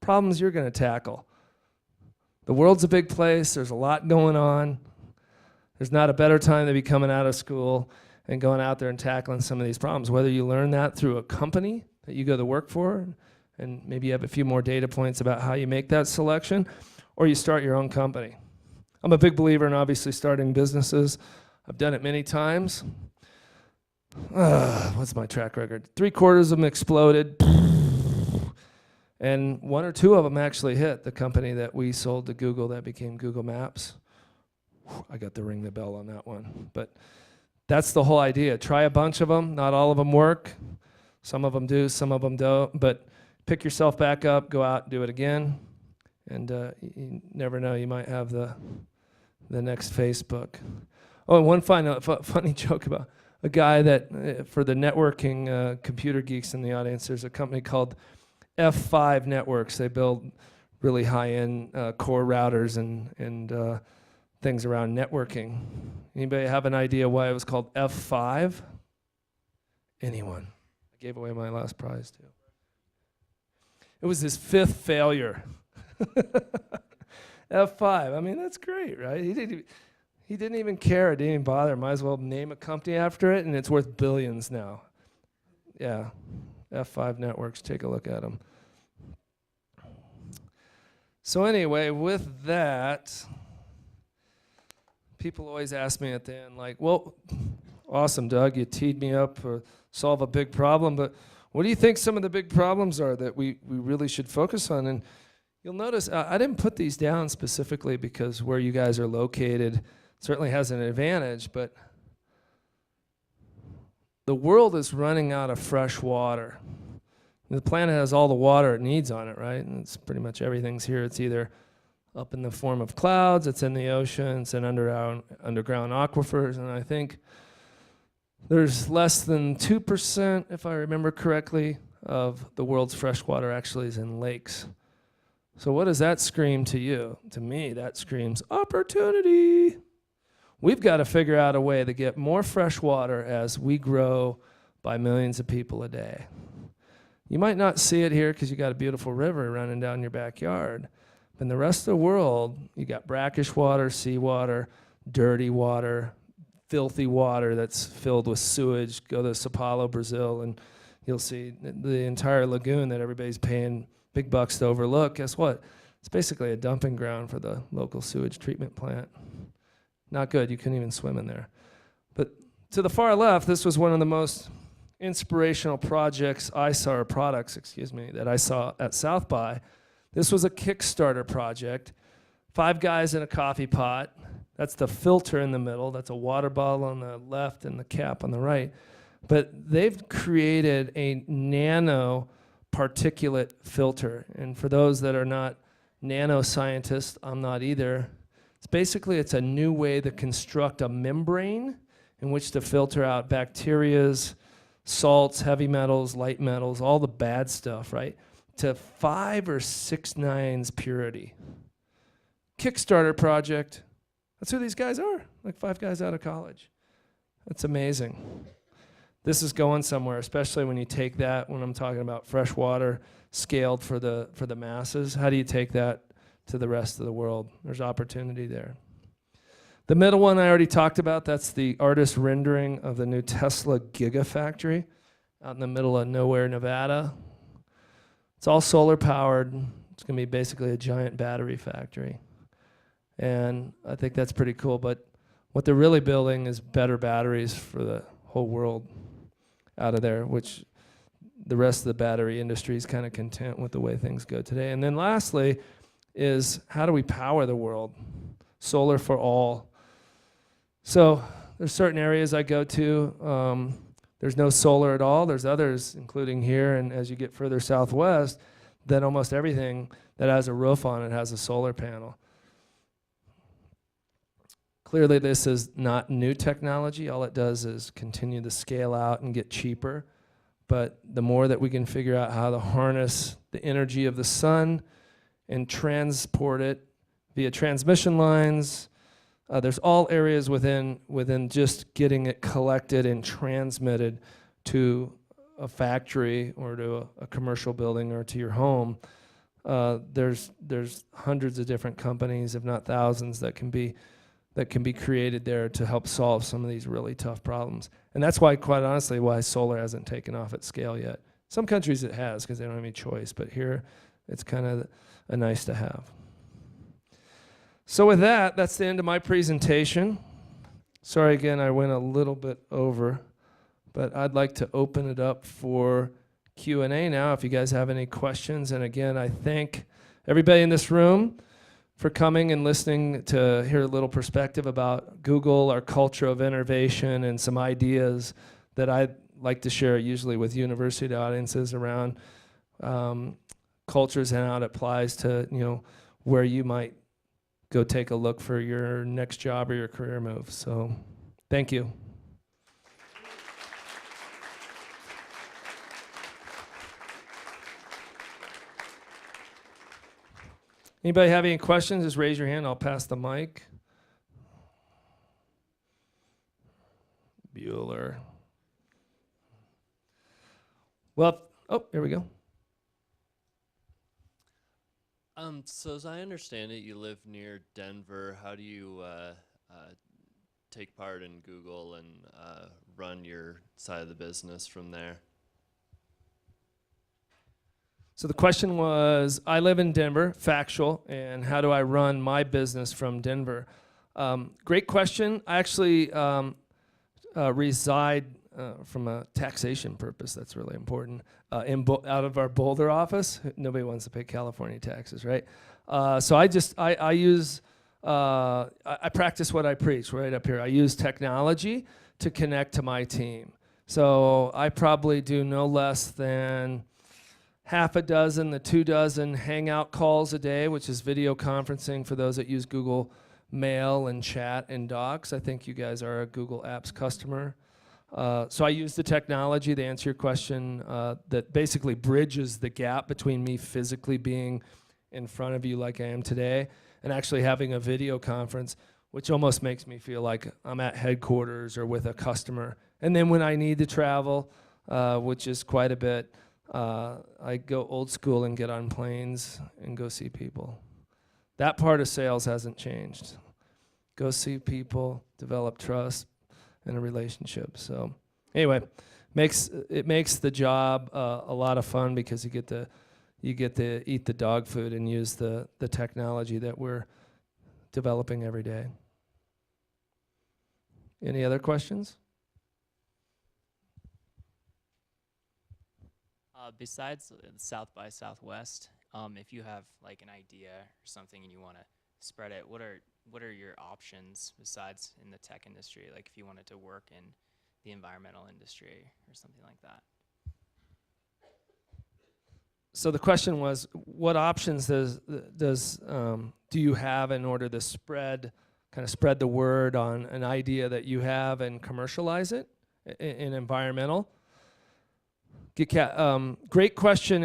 problems you're going to tackle? The world's a big place. There's a lot going on. There's not a better time to be coming out of school and going out there and tackling some of these problems. Whether you learn that through a company that you go to work for, and maybe you have a few more data points about how you make that selection, or you start your own company. I'm a big believer in obviously starting businesses. I've done it many times. What's my track record? 3/4 of them exploded. And 1 or 2 of them actually hit. The company that we sold to Google that became Google Maps. I got to ring the bell on that one. But that's the whole idea. Try a bunch of them. Not all of them work. Some of them do, some of them don't. But pick yourself back up, go out, do it again. And you never know, you might have the next Facebook. Oh, and one funny joke about a guy that, for the networking computer geeks in the audience, there's a company called F5 Networks. They build really high-end core routers and things around networking. Anybody have an idea why it was called F5? Anyone? I gave away my last prize too. It was his 5th failure. F5. I mean, that's great, right? He didn't even care. It didn't even bother. Might as well name a company after it, and it's worth billions now. Yeah. F5 Networks, take a look at them. So anyway, with that, people always ask me at the end, like, well, awesome, Doug, you teed me up for solve a big problem, but what do you think some of the big problems are that we really should focus on? And you'll notice I didn't put these down specifically because where you guys are located certainly has an advantage, but the world is running out of fresh water. The planet has all the water it needs on it, right? And it's pretty much everything's here. It's either up in the form of clouds, it's in the ocean, it's in underground aquifers, and I think there's less than 2%, if I remember correctly, of the world's fresh water actually is in lakes. So what does that scream to you? To me, that screams opportunity. We've got to figure out a way to get more fresh water as we grow by millions of people a day. You might not see it here because you got a beautiful river running down your backyard. But in the rest of the world, you got brackish water, seawater, dirty water, filthy water that's filled with sewage. Go to Sao Paulo, Brazil, and you'll see the entire lagoon that everybody's paying big bucks to overlook. Guess what? It's basically a dumping ground for the local sewage treatment plant. Not good. You couldn't even swim in there. But to the far left, this was one of the most inspirational products I saw that I saw at South by. This was a Kickstarter project. 5 guys in a coffee pot. That's the filter in the middle. That's a water bottle on the left and the cap on the right. But they've created a nano particulate filter. And for those that are not nanoscientists, I'm not either. It's a new way to construct a membrane in which to filter out bacterias, salts, heavy metals, light metals, all the bad stuff, right? To 5 or 6 nines purity. Kickstarter project. That's who these guys are, like 5 guys out of college. That's amazing. This is going somewhere, especially when you take that, when I'm talking about fresh water scaled for the masses. How do you take that to the rest of the world? There's opportunity there. The middle one I already talked about. That's the artist rendering of the new Tesla Gigafactory out in the middle of nowhere, Nevada. It's all solar powered. It's going to be basically a giant battery factory. And I think that's pretty cool. But What they're really building is better batteries for the whole world out of there, which the rest of the battery industry is kind of content with the way things go today. And then lastly is, how do we power the world? Solar for all. So there's certain areas I go to, there's no solar at all. There's others, including here, and as you get further southwest, then almost everything that has a roof on it has a solar panel. Clearly, this is not new technology. All it does is continue to scale out and get cheaper. But the more that we can figure out how to harness the energy of the sun and transport it via transmission lines, there's all areas within just getting it collected and transmitted to a factory or to a commercial building or to your home. There's hundreds of different companies, if not thousands, that can be created there to help solve some of these really tough problems. And that's why, quite honestly, why solar hasn't taken off at scale yet. Some countries it has because they don't have any choice, but here it's kind of a nice to have. So with that, that's the end of my presentation. Sorry again, I went a little bit over, but I'd like to open it up for Q&A now if you guys have any questions. And again, I thank everybody in this room for coming and listening to hear a little perspective about Google, our culture of innovation, and some ideas that I like to share usually with university audiences around cultures and how it applies to where you might go take a look for your next job or your career move. So thank you. Anybody have any questions? Just raise your hand. I'll pass the mic. Bueller. Well, oh, here we go. So as I understand it, you live near Denver. How do you take part in Google and run your side of the business from there? So the question was, I live in Denver, factual, and how do I run my business from Denver? Great question. I actually reside, from a taxation purpose, that's really important, out of our Boulder office. Nobody wants to pay California taxes, right? So I practice what I preach right up here. I use technology to connect to my team. So I probably do no less than half a dozen to 2 dozen hangout calls a day, which is video conferencing for those that use Google Mail and Chat and Docs. I think you guys are a Google Apps customer. So I use the technology to answer your question that basically bridges the gap between me physically being in front of you like I am today and actually having a video conference, which almost makes me feel like I'm at headquarters or with a customer. And then when I need to travel, which is quite a bit, I go old school and get on planes and go see people. That part of sales hasn't changed. Go see people, develop trust and a relationship. So anyway, it makes the job a lot of fun because you get to eat the dog food and use the technology that we're developing every day. Any other questions? Besides South by Southwest, if you have like an idea or something and you want to spread it, what are your options besides in the tech industry? Like if you wanted to work in the environmental industry or something like that. So the question was, what options do you have in order to spread the word on an idea that you have and commercialize it in environmental? Great question,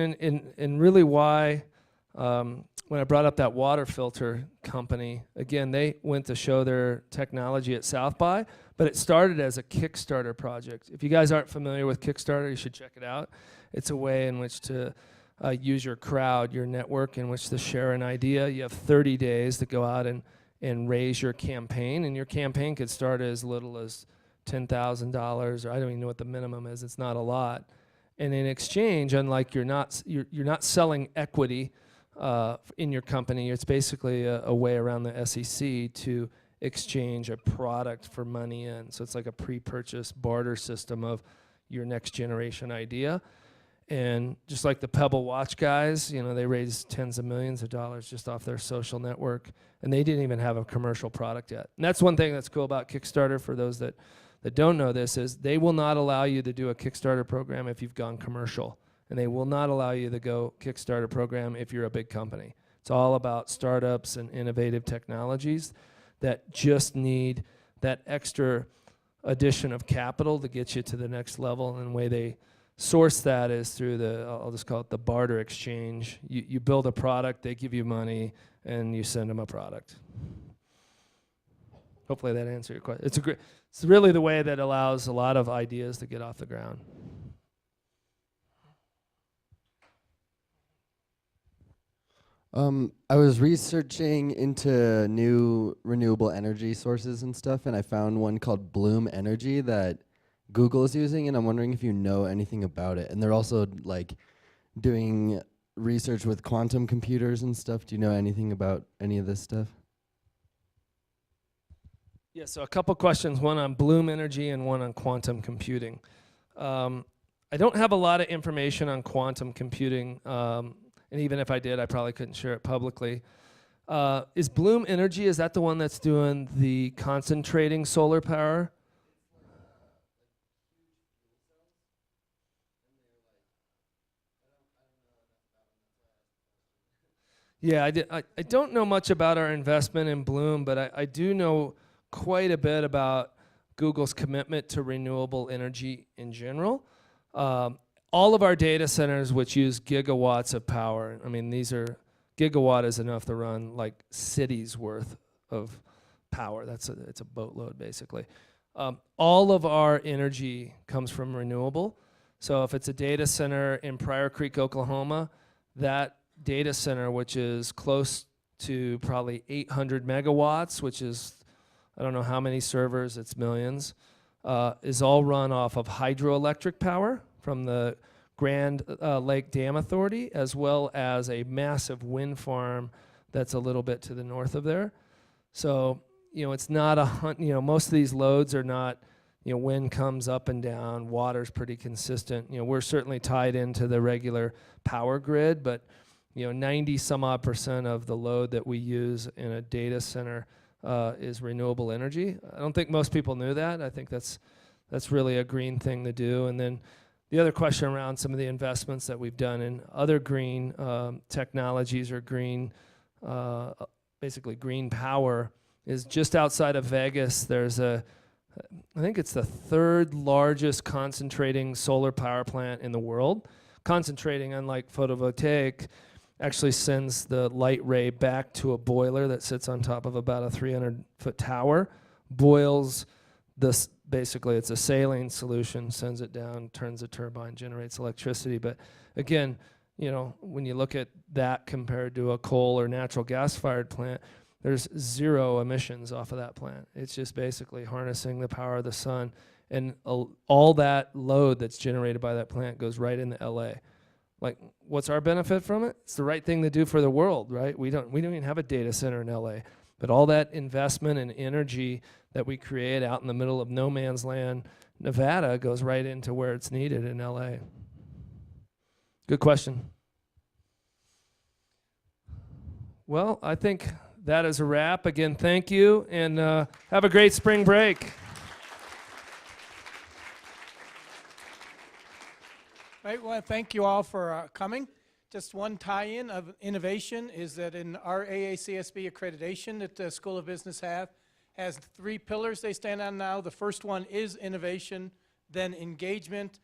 and really why, when I brought up that water filter company, again, they went to show their technology at South by, but it started as a Kickstarter project. If you guys aren't familiar with Kickstarter, you should check it out. It's a way in which to use your crowd, your network, in which to share an idea. You have 30 days to go out and raise your campaign, and your campaign could start as little as $10,000, or I don't even know what the minimum is. It's not a lot. And in exchange, unlike you're not selling equity in your company, it's basically a way around the SEC to exchange a product for money in. So it's like a pre-purchase barter system of your next generation idea. And just like the Pebble watch guys, you know, they raised tens of millions of dollars just off their social network, and they didn't even have a commercial product yet. And that's one thing that's cool about Kickstarter, for those that don't know this, is they will not allow you to do a Kickstarter program if you've gone commercial. And they will not allow you to go Kickstarter program if you're a big company. It's all about startups and innovative technologies that just need that extra addition of capital to get you to the next level. And the way they source that is through I'll just call it the barter exchange. You build a product, they give you money, and you send them a product. Hopefully that answered your question. It's really the way that allows a lot of ideas to get off the ground. I was researching into new renewable energy sources and stuff, and I found one called Bloom Energy that Google is using, and I'm wondering if you know anything about it. And they're also like doing research with quantum computers and stuff. Do you know anything about any of this stuff? Yeah, so a couple questions, one on Bloom Energy and one on quantum computing. I don't have a lot of information on quantum computing, and even if I did, I probably couldn't share it publicly. Is Bloom Energy, is that the one that's doing the concentrating solar power? Yeah, I don't know much about our investment in Bloom, but I do know quite a bit about Google's commitment to renewable energy in general. All of our data centers, which use gigawatts of power, I mean, gigawatt is enough to run like cities worth of power. It's a boatload, basically. All of our energy comes from renewable. So if it's a data center in Pryor Creek, Oklahoma, that data center, which is close to probably 800 megawatts, which is, I don't know how many servers, it's millions, is all run off of hydroelectric power from the Grand Lake Dam Authority, as well as a massive wind farm that's a little bit to the north of there. So, you know, it's not most of these loads are not, you know, wind comes up and down, water's pretty consistent. You know, we're certainly tied into the regular power grid, but, you know, 90 some odd % of the load that we use in a data center is renewable energy. I don't think most people knew that. I think that's really a green thing to do. And then the other question around some of the investments that we've done in other green technologies or green, basically green power, is just outside of Vegas. There's I think it's the 3rd largest concentrating solar power plant in the world. Concentrating, unlike photovoltaic, actually sends the light ray back to a boiler that sits on top of about a 300-foot tower, boils this, basically it's a saline solution, sends it down, turns the turbine, generates electricity. But again, you know, when you look at that compared to a coal or natural gas-fired plant, there's 0 emissions off of that plant. It's just basically harnessing the power of the sun, and all that load that's generated by that plant goes right into LA. Like, what's our benefit from it? It's the right thing to do for the world, right? We don't even have a data center in LA, but all that investment and energy that we create out in the middle of no man's land, Nevada, goes right into where it's needed in LA. Good question. Well, I think that is a wrap. Again, thank you, and have a great spring break. Right, well, thank you all for coming. Just one tie-in of innovation is that in our AACSB accreditation that the School of Business has 3 pillars they stand on now. The first one is innovation, then engagement,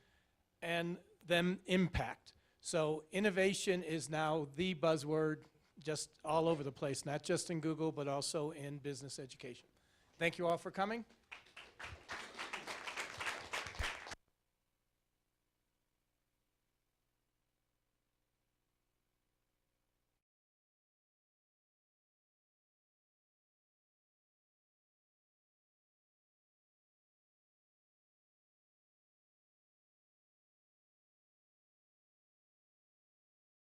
and then impact. So innovation is now the buzzword just all over the place, not just in Google, but also in business education. Thank you all for coming.